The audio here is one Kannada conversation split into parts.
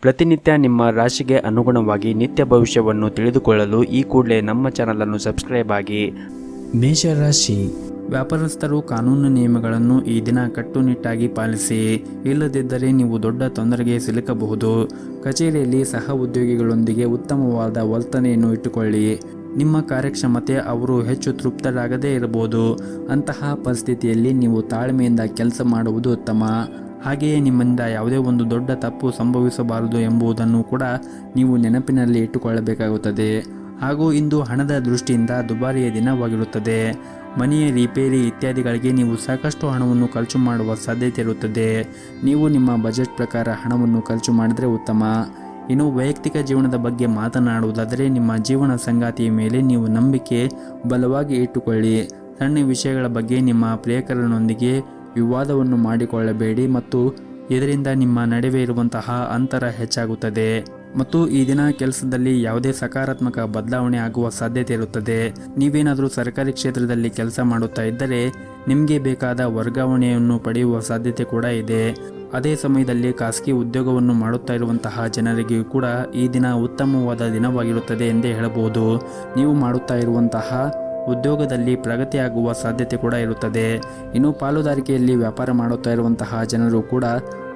ಪ್ರತಿನಿತ್ಯ ನಿಮ್ಮ ರಾಶಿಗೆ ಅನುಗುಣವಾಗಿ ನಿತ್ಯ ಭವಿಷ್ಯವನ್ನು ತಿಳಿದುಕೊಳ್ಳಲು ಈ ಕೂಡಲೇ ನಮ್ಮ ಚಾನಲನ್ನು ಸಬ್ಸ್ಕ್ರೈಬ್ ಆಗಿ. ಮೇಷರಾಶಿ, ವ್ಯಾಪಾರಸ್ಥರು ಕಾನೂನು ನಿಯಮಗಳನ್ನು ಈ ದಿನ ಕಟ್ಟುನಿಟ್ಟಾಗಿ ಪಾಲಿಸಿ, ಇಲ್ಲದಿದ್ದರೆ ನೀವು ದೊಡ್ಡ ತೊಂದರೆಗೆ ಸಿಲುಕಬಹುದು. ಕಚೇರಿಯಲ್ಲಿ ಸಹ ಉದ್ಯೋಗಿಗಳೊಂದಿಗೆ ಉತ್ತಮವಾದ ವರ್ತನೆಯನ್ನು ಇಟ್ಟುಕೊಳ್ಳಿ. ನಿಮ್ಮ ಕಾರ್ಯಕ್ಷಮತೆ ಅವರು ಹೆಚ್ಚು ತೃಪ್ತರಾಗದೇ ಇರಬಹುದು. ಅಂತಹ ಪರಿಸ್ಥಿತಿಯಲ್ಲಿ ನೀವು ತಾಳ್ಮೆಯಿಂದ ಕೆಲಸ ಮಾಡುವುದು ಉತ್ತಮ. ಹಾಗೆಯೇ ನಿಮ್ಮಿಂದ ಯಾವುದೇ ಒಂದು ದೊಡ್ಡ ತಪ್ಪು ಸಂಭವಿಸಬಾರದು ಎಂಬುದನ್ನು ಕೂಡ ನೀವು ನೆನಪಿನಲ್ಲಿ ಇಟ್ಟುಕೊಳ್ಳಬೇಕಾಗುತ್ತದೆ. ಹಾಗೂ ಇಂದು ಹಣದ ದೃಷ್ಟಿಯಿಂದ ದುಬಾರಿಯ ದಿನವಾಗಿರುತ್ತದೆ. ಮನೆಯ ರಿಪೇರಿ ಇತ್ಯಾದಿಗಳಿಗೆ ನೀವು ಸಾಕಷ್ಟು ಹಣವನ್ನು ಖರ್ಚು ಮಾಡುವ ಸಾಧ್ಯತೆ ಇರುತ್ತದೆ. ನೀವು ನಿಮ್ಮ ಬಜೆಟ್ ಪ್ರಕಾರ ಹಣವನ್ನು ಖರ್ಚು ಮಾಡಿದರೆ ಉತ್ತಮ. ಇನ್ನು ವೈಯಕ್ತಿಕ ಜೀವನದ ಬಗ್ಗೆ ಮಾತನಾಡುವುದಾದರೆ, ನಿಮ್ಮ ಜೀವನ ಸಂಗಾತಿಯ ಮೇಲೆ ನೀವು ನಂಬಿಕೆ ಬಲವಾಗಿ ಇಟ್ಟುಕೊಳ್ಳಿ. ಸಣ್ಣ ವಿಷಯಗಳ ಬಗ್ಗೆ ನಿಮ್ಮ ಪ್ರಿಯಕರನೊಂದಿಗೆ ವಿವಾದವನ್ನು ಮಾಡಿಕೊಳ್ಳಬೇಡಿ ಮತ್ತು ಇದರಿಂದ ನಿಮ್ಮ ನಡುವೆ ಇರುವಂತಹ ಅಂತರ ಹೆಚ್ಚಾಗುತ್ತದೆ. ಮತ್ತು ಈ ದಿನ ಕೆಲಸದಲ್ಲಿ ಯಾವುದೇ ಸಕಾರಾತ್ಮಕ ಬದಲಾವಣೆ ಆಗುವ ಸಾಧ್ಯತೆ ಇರುತ್ತದೆ. ನೀವೇನಾದರೂ ಸರ್ಕಾರಿ ಕ್ಷೇತ್ರದಲ್ಲಿ ಕೆಲಸ ಮಾಡುತ್ತಾ ಇದ್ದರೆ ನಿಮಗೆ ಬೇಕಾದ ವರ್ಗಾವಣೆಯನ್ನು ಪಡೆಯುವ ಸಾಧ್ಯತೆ ಕೂಡ ಇದೆ. ಅದೇ ಸಮಯದಲ್ಲಿ ಖಾಸಗಿ ಉದ್ಯೋಗವನ್ನು ಮಾಡುತ್ತಾ ಇರುವಂತಹ ಜನರಿಗೂ ಕೂಡ ಈ ದಿನ ಉತ್ತಮವಾದ ದಿನವಾಗಿರುತ್ತದೆ ಎಂದೇ ಹೇಳಬಹುದು. ನೀವು ಮಾಡುತ್ತಾ ಇರುವಂತಹ ಉದ್ಯೋಗದಲ್ಲಿ ಪ್ರಗತಿಯಾಗುವ ಸಾಧ್ಯತೆ ಕೂಡ ಇರುತ್ತದೆ. ಇನ್ನು ಪಾಲುದಾರಿಕೆಯಲ್ಲಿ ವ್ಯಾಪಾರ ಮಾಡುತ್ತಾ ಇರುವಂತಹ ಜನರು ಕೂಡ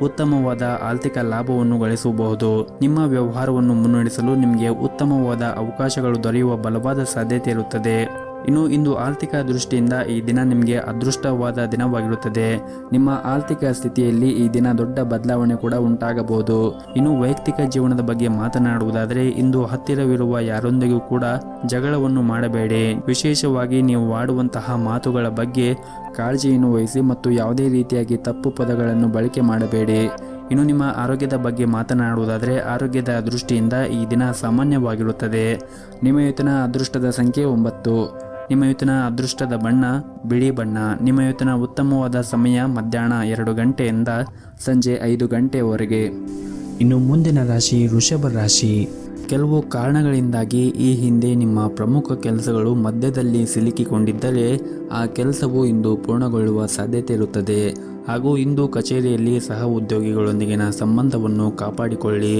ಉತ್ತಮವಾದ ಆರ್ಥಿಕ ಲಾಭವನ್ನು ಗಳಿಸಬಹುದು. ನಿಮ್ಮ ವ್ಯವಹಾರವನ್ನು ಮುನ್ನಡೆಸಲು ನಿಮಗೆ ಉತ್ತಮವಾದ ಅವಕಾಶಗಳು ದೊರೆಯುವ ಬಲವಾದ ಸಾಧ್ಯತೆ ಇರುತ್ತದೆ. ಇನ್ನು ಇಂದು ಆರ್ಥಿಕ ದೃಷ್ಟಿಯಿಂದ ಈ ದಿನ ನಿಮಗೆ ಅದೃಷ್ಟವಾದ ದಿನವಾಗಿರುತ್ತದೆ. ನಿಮ್ಮ ಆರ್ಥಿಕ ಸ್ಥಿತಿಯಲ್ಲಿ ಈ ದಿನ ದೊಡ್ಡ ಬದಲಾವಣೆ ಕೂಡ ಉಂಟಾಗಬಹುದು. ಇನ್ನು ವೈಯಕ್ತಿಕ ಜೀವನದ ಬಗ್ಗೆ ಮಾತನಾಡುವುದಾದರೆ, ಇಂದು ಹತ್ತಿರವಿರುವ ಯಾರೊಂದಿಗೂ ಕೂಡ ಜಗಳವನ್ನು ಮಾಡಬೇಡಿ. ವಿಶೇಷವಾಗಿ ನೀವು ಆಡುವಂತಹ ಮಾತುಗಳ ಬಗ್ಗೆ ಕಾಳಜಿಯನ್ನು ವಹಿಸಿ ಮತ್ತು ಯಾವುದೇ ರೀತಿಯಾಗಿ ತಪ್ಪು ಪದಗಳನ್ನು ಬಳಕೆ ಮಾಡಬೇಡಿ. ಇನ್ನು ನಿಮ್ಮ ಆರೋಗ್ಯದ ಬಗ್ಗೆ ಮಾತನಾಡುವುದಾದರೆ, ಆರೋಗ್ಯದ ದೃಷ್ಟಿಯಿಂದ ಈ ದಿನ ಸಾಮಾನ್ಯವಾಗಿರುತ್ತದೆ. ನಿಮ್ಮ ಇವತ್ತಿನ ಅದೃಷ್ಟದ ಸಂಖ್ಯೆ 9. ನಿಮ್ಮ ಇವತ್ತಿನ ಅದೃಷ್ಟದ ಬಣ್ಣ ಬಿಳಿ ಬಣ್ಣ. ನಿಮ್ಮ ಇವತ್ತಿನ ಉತ್ತಮವಾದ ಸಮಯ ಮಧ್ಯಾಹ್ನ 2 ಗಂಟೆಯಿಂದ ಸಂಜೆ 5 ಗಂಟೆಯವರೆಗೆ. ಇನ್ನು ಮುಂದಿನ ರಾಶಿ ವೃಷಭ ರಾಶಿ. ಕೆಲವು ಕಾರಣಗಳಿಂದಾಗಿ ಈ ಹಿಂದೆ ನಿಮ್ಮ ಪ್ರಮುಖ ಕೆಲಸಗಳು ಮಧ್ಯದಲ್ಲಿ ಸಿಲುಕಿಕೊಂಡಿದ್ದರೆ ಆ ಕೆಲಸವು ಇಂದು ಪೂರ್ಣಗೊಳ್ಳುವ ಸಾಧ್ಯತೆ ಇರುತ್ತದೆ. ಹಾಗೂ ಇಂದು ಕಚೇರಿಯಲ್ಲಿ ಸಹ ಉದ್ಯೋಗಿಗಳೊಂದಿಗಿನ ಸಂಬಂಧವನ್ನು ಕಾಪಾಡಿಕೊಳ್ಳಿ.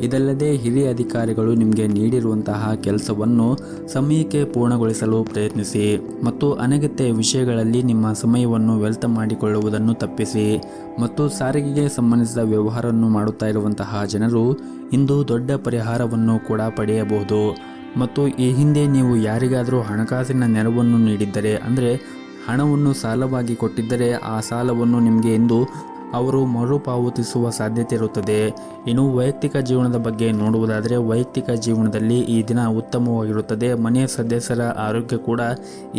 ಇದಲ್ಲದೆ ಹಿರಿಯ ಅಧಿಕಾರಿಗಳು ನಿಮಗೆ ನೀಡಿರುವಂತಹ ಕೆಲಸವನ್ನು ಸಮಯಕ್ಕೆ ಪೂರ್ಣಗೊಳಿಸಲು ಪ್ರಯತ್ನಿಸಿ ಮತ್ತು ಅನಗತ್ಯ ವಿಷಯಗಳಲ್ಲಿ ನಿಮ್ಮ ಸಮಯವನ್ನು ವ್ಯರ್ಥ ಮಾಡಿಕೊಳ್ಳುವುದನ್ನು ತಪ್ಪಿಸಿ. ಮತ್ತು ಸಾರಿಗೆಗೆ ಸಂಬಂಧಿಸಿದ ವ್ಯವಹಾರವನ್ನು ಮಾಡುತ್ತಾ ಇರುವಂತಹ ಜನರು ಇಂದು ದೊಡ್ಡ ಪರಿಹಾರವನ್ನು ಕೂಡ ಪಡೆಯಬಹುದು. ಮತ್ತು ಈ ಹಿಂದೆ ನೀವು ಯಾರಿಗಾದರೂ ಹಣಕಾಸಿನ ನೆರವನ್ನು ನೀಡಿದ್ದರೆ, ಅಂದರೆ ಹಣವನ್ನು ಸಾಲವಾಗಿ ಕೊಟ್ಟಿದ್ದರೆ, ಆ ಸಾಲವನ್ನು ನಿಮಗೆ ಇಂದು ಅವರು ಮರುಪಾವತಿಸುವ ಸಾಧ್ಯತೆ ಇರುತ್ತದೆ. ಇನ್ನು ವೈಯಕ್ತಿಕ ಜೀವನದ ಬಗ್ಗೆ ನೋಡುವುದಾದರೆ, ವೈಯಕ್ತಿಕ ಜೀವನದಲ್ಲಿ ಈ ದಿನ ಉತ್ತಮವಾಗಿರುತ್ತದೆ. ಮನೆಯ ಸದಸ್ಯರ ಆರೋಗ್ಯ ಕೂಡ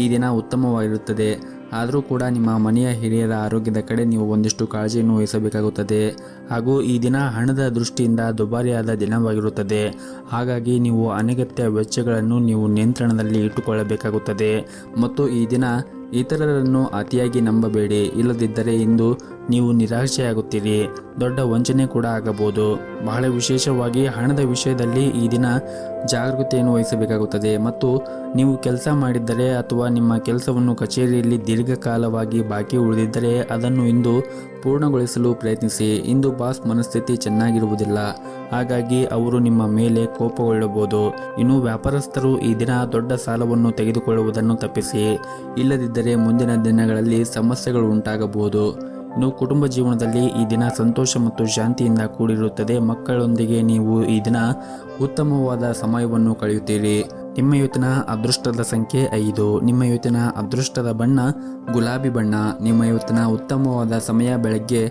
ಈ ದಿನ ಉತ್ತಮವಾಗಿರುತ್ತದೆ. ಆದರೂ ಕೂಡ ನಿಮ್ಮ ಮನೆಯ ಹಿರಿಯರ ಆರೋಗ್ಯದ ಕಡೆ ನೀವು ಒಂದಿಷ್ಟು ಕಾಳಜಿಯನ್ನು ವಹಿಸಬೇಕಾಗುತ್ತದೆ. ಹಾಗೂ ಈ ದಿನ ಹಣದ ದೃಷ್ಟಿಯಿಂದ ದುಬಾರಿಯಾದ ದಿನವಾಗಿರುತ್ತದೆ. ಹಾಗಾಗಿ ನೀವು ಅನಗತ್ಯ ವೆಚ್ಚಗಳನ್ನು ನೀವು ನಿಯಂತ್ರಣದಲ್ಲಿ ಇಟ್ಟುಕೊಳ್ಳಬೇಕಾಗುತ್ತದೆ. ಮತ್ತು ಈ ದಿನ ಇತರರನ್ನು ಅತಿಯಾಗಿ ನಂಬಬೇಡಿ. ಇಲ್ಲದಿದ್ದರೆ ಇಂದು ನೀವು ನಿರಾಶೆಯಾಗುತ್ತೀರಿ. ದೊಡ್ಡ ವಂಚನೆ ಕೂಡ ಆಗಬಹುದು. ಬಹಳ ವಿಶೇಷವಾಗಿ ಹಣದ ವಿಷಯದಲ್ಲಿ ಈ ದಿನ ಜಾಗರೂಕತೆಯನ್ನು ವಹಿಸಬೇಕಾಗುತ್ತದೆ. ಮತ್ತು ನೀವು ಕೆಲಸ ಮಾಡಿದ್ದರೆ ಅಥವಾ ನಿಮ್ಮ ಕೆಲಸವನ್ನು ಕಚೇರಿಯಲ್ಲಿ ದೀರ್ಘಕಾಲವಾಗಿ ಬಾಕಿ ಉಳಿದಿದ್ದರೆ ಅದನ್ನು ಇಂದು ಪೂರ್ಣಗೊಳಿಸಲು ಪ್ರಯತ್ನಿಸಿ. ಇಂದು ಬಾಸ್ ಮನಸ್ಥಿತಿ ಚೆನ್ನಾಗಿರುವುದಿಲ್ಲ. ಹಾಗಾಗಿ ಅವರು ನಿಮ್ಮ ಮೇಲೆ ಕೋಪಗೊಳ್ಳಬಹುದು. ಇನ್ನು ವ್ಯಾಪಾರಸ್ಥರು ಈ ದಿನ ದೊಡ್ಡ ಸಾಲವನ್ನು ತೆಗೆದುಕೊಳ್ಳುವುದನ್ನು ತಪ್ಪಿಸಿ. ಇಲ್ಲದಿದ್ದರೆ ಮುಂದಿನ ದಿನಗಳಲ್ಲಿ ಸಮಸ್ಯೆಗಳು ಉಂಟಾಗಬಹುದು. ಇನ್ನು ಕುಟುಂಬ ಜೀವನದಲ್ಲಿ ಈ ದಿನ ಸಂತೋಷ ಮತ್ತು ಶಾಂತಿಯಿಂದ ಕೂಡಿರುತ್ತದೆ. ಮಕ್ಕಳೊಂದಿಗೆ ನೀವು ಈ ದಿನ ಉತ್ತಮವಾದ ಸಮಯವನ್ನು ಕಳೆಯುತ್ತೀರಿ. ನಿಮ್ಮ ಇವತ್ತಿನ ಅದೃಷ್ಟದ ಸಂಖ್ಯೆ 5. ನಿಮ್ಮ ಇವತ್ತಿನ ಅದೃಷ್ಟದ ಬಣ್ಣ ಗುಲಾಬಿ ಬಣ್ಣ. ನಿಮ್ಮ ಇವತ್ತಿನ ಉತ್ತಮವಾದ ಸಮಯ ಬೆಳಗ್ಗೆ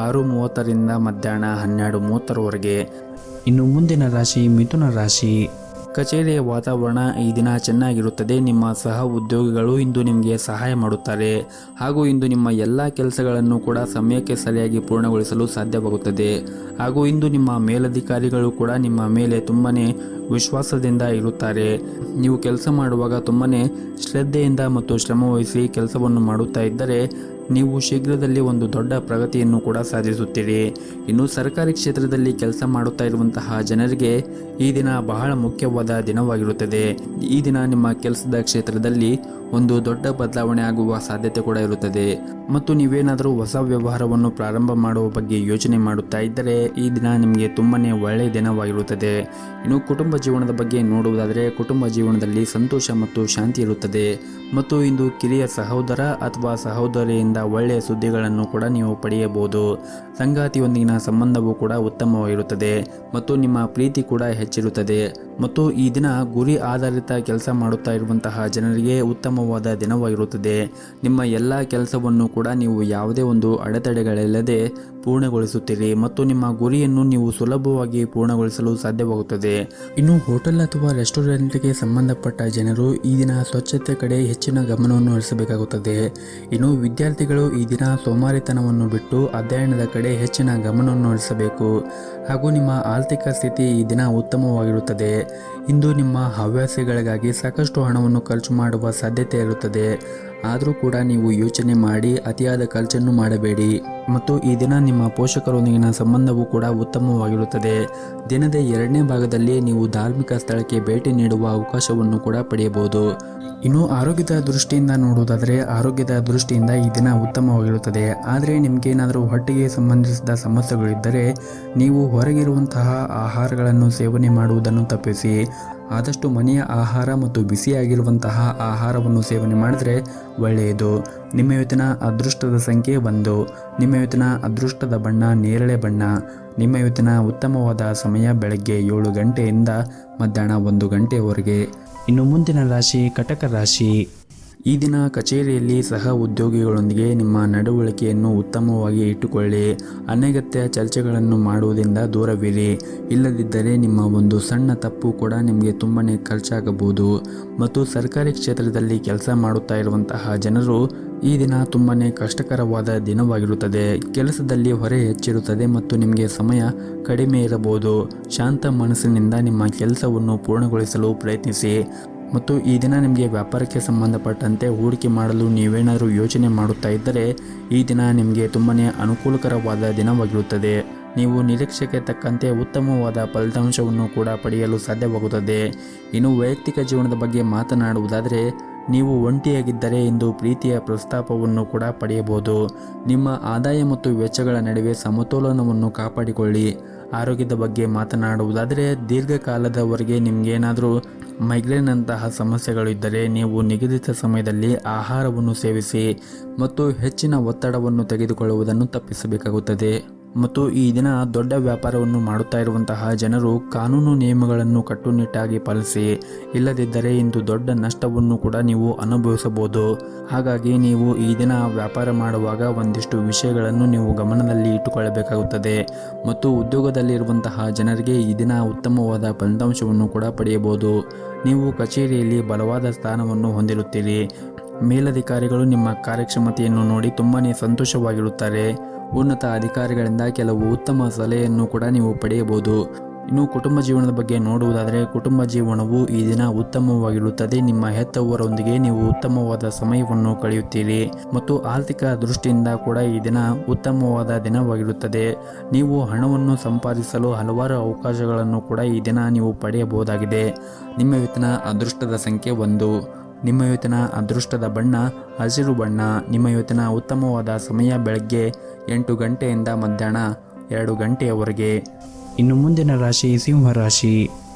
6:30ರಿಂದ ಮಧ್ಯಾಹ್ನ 12:30ರವರೆಗೆ. ಇನ್ನು ಮುಂದಿನ ರಾಶಿ ಮಿಥುನ ರಾಶಿ. ಕಚೇರಿಯ ವಾತಾವರಣ ಈ ದಿನ ಚೆನ್ನಾಗಿರುತ್ತದೆ. ನಿಮ್ಮ ಸಹ ಉದ್ಯೋಗಿಗಳು ಇಂದು ನಿಮಗೆ ಸಹಾಯ ಮಾಡುತ್ತಾರೆ. ಹಾಗೂ ಇಂದು ನಿಮ್ಮ ಎಲ್ಲ ಕೆಲಸಗಳನ್ನು ಕೂಡ ಸಮಯಕ್ಕೆ ಸರಿಯಾಗಿ ಪೂರ್ಣಗೊಳಿಸಲು ಸಾಧ್ಯವಾಗುತ್ತದೆ. ಹಾಗೂ ಇಂದು ನಿಮ್ಮ ಮೇಲಧಿಕಾರಿಗಳು ಕೂಡ ನಿಮ್ಮ ಮೇಲೆ ತುಂಬನೇ ವಿಶ್ವಾಸದಿಂದ ಇರುತ್ತಾರೆ. ನೀವು ಕೆಲಸ ಮಾಡುವಾಗ ತುಂಬನೇ ಶ್ರದ್ಧೆಯಿಂದ ಮತ್ತು ಶ್ರಮವಹಿಸಿ ಕೆಲಸವನ್ನು ಮಾಡುತ್ತಾ ಇದ್ದರೆ ನೀವು ಶೀಘ್ರದಲ್ಲಿ ಒಂದು ದೊಡ್ಡ ಪ್ರಗತಿಯನ್ನು ಕೂಡ ಸಾಧಿಸುತ್ತೀರಿ. ಇನ್ನು ಸರ್ಕಾರಿ ಕ್ಷೇತ್ರದಲ್ಲಿ ಕೆಲಸ ಮಾಡುತ್ತಾ ಇರುವಂತಹ ಜನರಿಗೆ ಈ ದಿನ ಬಹಳ ಮುಖ್ಯವಾದ ದಿನವಾಗಿರುತ್ತದೆ. ಈ ದಿನ ನಿಮ್ಮ ಕೆಲಸದ ಕ್ಷೇತ್ರದಲ್ಲಿ ಒಂದು ದೊಡ್ಡ ಬದಲಾವಣೆ ಆಗುವ ಸಾಧ್ಯತೆ ಕೂಡ ಇರುತ್ತದೆ. ಮತ್ತು ನೀವೇನಾದರೂ ಹೊಸ ವ್ಯವಹಾರವನ್ನು ಪ್ರಾರಂಭ ಮಾಡುವ ಬಗ್ಗೆ ಯೋಚನೆ ಮಾಡುತ್ತಾ ಇದ್ದರೆ ಈ ದಿನ ನಿಮಗೆ ತುಂಬಾನೇ ಒಳ್ಳೆಯ ದಿನವಾಗಿರುತ್ತದೆ. ಇನ್ನು ಕುಟುಂಬ ಜೀವನದ ಬಗ್ಗೆ ನೋಡುವುದಾದರೆ ಕುಟುಂಬ ಜೀವನದಲ್ಲಿ ಸಂತೋಷ ಮತ್ತು ಶಾಂತಿ ಇರುತ್ತದೆ. ಮತ್ತು ಇಂದು ಕಿರಿಯ ಸಹೋದರ ಅಥವಾ ಸಹೋದರಿಯಿಂದ ಒಳ್ಳೆಯ ಸುದ್ದಿಗಳನ್ನು ಕೂಡ ನೀವು ಪಡೆಯಬಹುದು. ಸಂಗಾತಿಯೊಂದಿಗಿನ ಸಂಬಂಧವು ಕೂಡ ಉತ್ತಮವಾಗಿರುತ್ತದೆ ಮತ್ತು ನಿಮ್ಮ ಪ್ರೀತಿ ಕೂಡ ಹೆಚ್ಚಿರುತ್ತದೆ. ಮತ್ತು ಈ ದಿನ ಗುರಿ ಆಧಾರಿತ ಕೆಲಸ ಮಾಡುತ್ತಾ ಇರುವಂತಹ ಜನರಿಗೆ ಉತ್ತಮವಾದ ದಿನವಾಗಿರುತ್ತದೆ. ನಿಮ್ಮ ಎಲ್ಲ ಕೆಲಸವನ್ನು ಕೂಡ ನೀವು ಯಾವುದೇ ಒಂದು ಅಡೆತಡೆಗಳಿಲ್ಲದೆ ಪೂರ್ಣಗೊಳಿಸುತ್ತೀರಿ ಮತ್ತು ನಿಮ್ಮ ಗುರಿಯನ್ನು ನೀವು ಸುಲಭವಾಗಿ ಪೂರ್ಣಗೊಳಿಸಲು ಸಾಧ್ಯವಾಗುತ್ತದೆ. ಇನ್ನು ಹೋಟೆಲ್ ಅಥವಾ ರೆಸ್ಟೋರೆಂಟ್ಗೆ ಸಂಬಂಧಪಟ್ಟ ಜನರು ಈ ದಿನ ಸ್ವಚ್ಛತೆ ಕಡೆ ಹೆಚ್ಚಿನ ಗಮನವನ್ನು ಹರಿಸಬೇಕಾಗುತ್ತದೆ. ಇನ್ನು ವಿದ್ಯಾರ್ಥಿಗಳು ಈ ದಿನ ಸೋಮಾರಿತನವನ್ನು ಬಿಟ್ಟು ಅಧ್ಯಯನದ ಕಡೆ ಹೆಚ್ಚಿನ ಗಮನವನ್ನು ಹರಿಸಬೇಕು. ಹಾಗೂ ನಿಮ್ಮ ಆರ್ಥಿಕ ಸ್ಥಿತಿ ಈ ದಿನ ಉತ್ತಮವಾಗಿರುತ್ತದೆ. ಇಂದು ನಿಮ್ಮ ಹವ್ಯಾಸಗಳಿಗಾಗಿ ಸಾಕಷ್ಟು ಹಣವನ್ನು ಖರ್ಚು ಮಾಡುವ ಸಾಧ್ಯತೆ ಇರುತ್ತದೆ. ಆದರೂ ಕೂಡ ನೀವು ಯೋಚನೆ ಮಾಡಿ ಅತಿಯಾದ ಖರ್ಚನ್ನು ಮಾಡಬೇಡಿ. ಮತ್ತು ಈ ದಿನ ನಿಮ್ಮ ಪೋಷಕರೊಂದಿಗಿನ ಸಂಬಂಧವೂ ಕೂಡ ಉತ್ತಮವಾಗಿರುತ್ತದೆ. ದಿನದ 2ನೇ ಭಾಗದಲ್ಲಿ ನೀವು ಧಾರ್ಮಿಕ ಸ್ಥಳಕ್ಕೆ ಭೇಟಿ ನೀಡುವ ಅವಕಾಶವನ್ನು ಕೂಡ ಪಡೆಯಬಹುದು. ಇನ್ನು ಆರೋಗ್ಯದ ದೃಷ್ಟಿಯಿಂದ ನೋಡುವುದಾದರೆ ಆರೋಗ್ಯದ ದೃಷ್ಟಿಯಿಂದ ಈ ದಿನ ಉತ್ತಮವಾಗಿರುತ್ತದೆ. ಆದರೆ ನಿಮಗೇನಾದರೂ ಹೊಟ್ಟೆಗೆ ಸಂಬಂಧಿಸಿದ ಸಮಸ್ಯೆಗಳಿದ್ದರೆ ನೀವು ಹೊರಗಿರುವಂತಹ ಆಹಾರಗಳನ್ನು ಸೇವನೆ ಮಾಡುವುದನ್ನು ತಪ್ಪಿಸಿ. ಆದಷ್ಟು ಮನೆಯ ಆಹಾರ ಮತ್ತು ಬಿಸಿಯಾಗಿರುವಂತಹ ಆಹಾರವನ್ನು ಸೇವನೆ ಮಾಡಿದರೆ ಒಳ್ಳೆಯದು. ನಿಮ್ಮ ಇವತ್ತಿನ ಅದೃಷ್ಟದ ಸಂಖ್ಯೆ 1. ನಿಮ್ಮ ಇವತ್ತಿನ ಅದೃಷ್ಟದ ಬಣ್ಣ ನೇರಳೆ ಬಣ್ಣ. ನಿಮ್ಮ ಇವತ್ತಿನ ಉತ್ತಮವಾದ ಸಮಯ ಬೆಳಗ್ಗೆ 7 ಗಂಟೆಯಿಂದ ಮಧ್ಯಾಹ್ನ 1 ಗಂಟೆಯವರೆಗೆ. ಇನ್ನು ಮುಂದಿನ ರಾಶಿ ಕಟಕ ರಾಶಿ. ಈ ದಿನ ಕಚೇರಿಯಲ್ಲಿ ಸಹ ಉದ್ಯೋಗಿಗಳೊಂದಿಗೆ ನಿಮ್ಮ ನಡವಳಿಕೆಯನ್ನು ಉತ್ತಮವಾಗಿ ಇಟ್ಟುಕೊಳ್ಳಿ. ಅನಗತ್ಯ ಚರ್ಚೆಗಳನ್ನು ಮಾಡುವುದರಿಂದ ದೂರವಿರಿ. ಇಲ್ಲದಿದ್ದರೆ ನಿಮ್ಮ ಒಂದು ಸಣ್ಣ ತಪ್ಪು ಕೂಡ ನಿಮಗೆ ತುಂಬಾ ಖರ್ಚಾಗಬಹುದು. ಮತ್ತು ಸರ್ಕಾರಿ ಕ್ಷೇತ್ರದಲ್ಲಿ ಕೆಲಸ ಮಾಡುತ್ತಾ ಇರುವಂತಹ ಜನರು ಈ ದಿನ ತುಂಬಾ ಕಷ್ಟಕರವಾದ ದಿನವಾಗಿರುತ್ತದೆ. ಕೆಲಸದಲ್ಲಿ ಹೊರೆ ಹೆಚ್ಚಿರುತ್ತದೆ ಮತ್ತು ನಿಮಗೆ ಸಮಯ ಕಡಿಮೆ ಇರಬಹುದು. ಶಾಂತ ಮನಸ್ಸಿನಿಂದ ನಿಮ್ಮ ಕೆಲಸವನ್ನು ಪೂರ್ಣಗೊಳಿಸಲು ಪ್ರಯತ್ನಿಸಿ. ಮತ್ತು ಈ ದಿನ ನಿಮಗೆ ವ್ಯಾಪಾರಕ್ಕೆ ಸಂಬಂಧಪಟ್ಟಂತೆ ಹೂಡಿಕೆ ಮಾಡಲು ನೀವೇನಾದರೂ ಯೋಚನೆ ಮಾಡುತ್ತಾ ಇದ್ದರೆ ಈ ದಿನ ನಿಮಗೆ ತುಂಬಾ ಅನುಕೂಲಕರವಾದ ದಿನವಾಗಿರುತ್ತದೆ. ನೀವು ನಿರೀಕ್ಷೆಗೆ ತಕ್ಕಂತೆ ಉತ್ತಮವಾದ ಫಲಿತಾಂಶವನ್ನು ಕೂಡ ಪಡೆಯಲು ಸಾಧ್ಯವಾಗುತ್ತದೆ. ಇನ್ನು ವೈಯಕ್ತಿಕ ಜೀವನದ ಬಗ್ಗೆ ಮಾತನಾಡುವುದಾದರೆ ನೀವು ಒಂಟಿಯಾಗಿದ್ದರೆ ಇಂದು ಪ್ರೀತಿಯ ಪ್ರಸ್ತಾಪವನ್ನು ಕೂಡ ಪಡೆಯಬಹುದು. ನಿಮ್ಮ ಆದಾಯ ಮತ್ತು ವೆಚ್ಚಗಳ ನಡುವೆ ಸಮತೋಲನವನ್ನು ಕಾಪಾಡಿಕೊಳ್ಳಿ. ಆರೋಗ್ಯದ ಬಗ್ಗೆ ಮಾತನಾಡುವುದಾದರೆ ದೀರ್ಘಕಾಲದವರೆಗೆ ನಿಮಗೇನಾದರೂ ಮೈಗ್ರೇನ್ ಅಂತಹ ಸಮಸ್ಯೆಗಳು ಇದ್ದರೆ ನೀವು ನಿಗದಿತ ಸಮಯದಲ್ಲಿ ಆಹಾರವನ್ನು ಸೇವಿಸಿ ಮತ್ತು ಹೆಚ್ಚಿನ ಒತ್ತಡವನ್ನು ತೆಗೆದುಕೊಳ್ಳುವುದನ್ನು ತಪ್ಪಿಸಬೇಕಾಗುತ್ತದೆ. ಮತ್ತು ಈ ದಿನ ದೊಡ್ಡ ವ್ಯಾಪಾರವನ್ನು ಮಾಡುತ್ತಾ ಇರುವಂತಹ ಜನರು ಕಾನೂನು ನಿಯಮಗಳನ್ನು ಕಟ್ಟುನಿಟ್ಟಾಗಿ ಪಾಲಿಸಿ. ಇಲ್ಲದಿದ್ದರೆ ಇಂದು ದೊಡ್ಡ ನಷ್ಟವನ್ನು ಕೂಡ ನೀವು ಅನುಭವಿಸಬಹುದು. ಹಾಗಾಗಿ ನೀವು ಈ ದಿನ ವ್ಯಾಪಾರ ಮಾಡುವಾಗ ಒಂದಿಷ್ಟು ವಿಷಯಗಳನ್ನು ನೀವು ಗಮನದಲ್ಲಿ ಇಟ್ಟುಕೊಳ್ಳಬೇಕಾಗುತ್ತದೆ. ಮತ್ತು ಉದ್ಯೋಗದಲ್ಲಿರುವಂತಹ ಜನರಿಗೆ ಈ ದಿನ ಉತ್ತಮವಾದ ಫಲಿತಾಂಶವನ್ನು ಕೂಡ ಪಡೆಯಬಹುದು. ನೀವು ಕಚೇರಿಯಲ್ಲಿ ಬಲವಾದ ಸ್ಥಾನವನ್ನು ಹೊಂದಿರುತ್ತೀರಿ. ಮೇಲಧಿಕಾರಿಗಳು ನಿಮ್ಮ ಕಾರ್ಯಕ್ಷಮತೆಯನ್ನು ನೋಡಿ ತುಂಬಾ ಸಂತೋಷವಾಗಿರುತ್ತಾರೆ. ಉನ್ನತ ಅಧಿಕಾರಿಗಳಿಂದ ಕೆಲವು ಉತ್ತಮ ಸಲಹೆಯನ್ನು ಕೂಡ ನೀವು ಪಡೆಯಬಹುದು. ಇನ್ನು ಕುಟುಂಬ ಜೀವನದ ಬಗ್ಗೆ ನೋಡುವುದಾದರೆ ಕುಟುಂಬ ಜೀವನವು ಈ ದಿನ ಉತ್ತಮವಾಗಿರುತ್ತದೆ. ನಿಮ್ಮ ಹೆತ್ತವರೊಂದಿಗೆ ನೀವು ಉತ್ತಮವಾದ ಸಮಯವನ್ನು ಕಳೆಯುತ್ತೀರಿ. ಮತ್ತು ಆರ್ಥಿಕ ದೃಷ್ಟಿಯಿಂದ ಕೂಡ ಈ ದಿನ ಉತ್ತಮವಾದ ದಿನವಾಗಿರುತ್ತದೆ. ನೀವು ಹಣವನ್ನು ಸಂಪಾದಿಸಲು ಹಲವಾರು ಅವಕಾಶಗಳನ್ನು ಕೂಡ ಈ ದಿನ ನೀವು ಪಡೆಯಬಹುದಾಗಿದೆ. ನಿಮ್ಮ ಇವತ್ತಿನ ಅದೃಷ್ಟದ ಸಂಖ್ಯೆ 1. ನಿಮ್ಮ ಇವತ್ತಿನ ಅದೃಷ್ಟದ ಬಣ್ಣ ಹಸಿರು ಬಣ್ಣ. ನಿಮ್ಮ ಇವತ್ತಿನ ಉತ್ತಮವಾದ ಸಮಯ ಬೆಳಗ್ಗೆ 8 ಗಂಟೆಯಿಂದ ಮಧ್ಯಾಹ್ನ 2 ಗಂಟೆಯವರೆಗೆ. ಇನ್ನು ಮುಂದಿನ ರಾಶಿ ಸಿಂಹ ರಾಶಿ.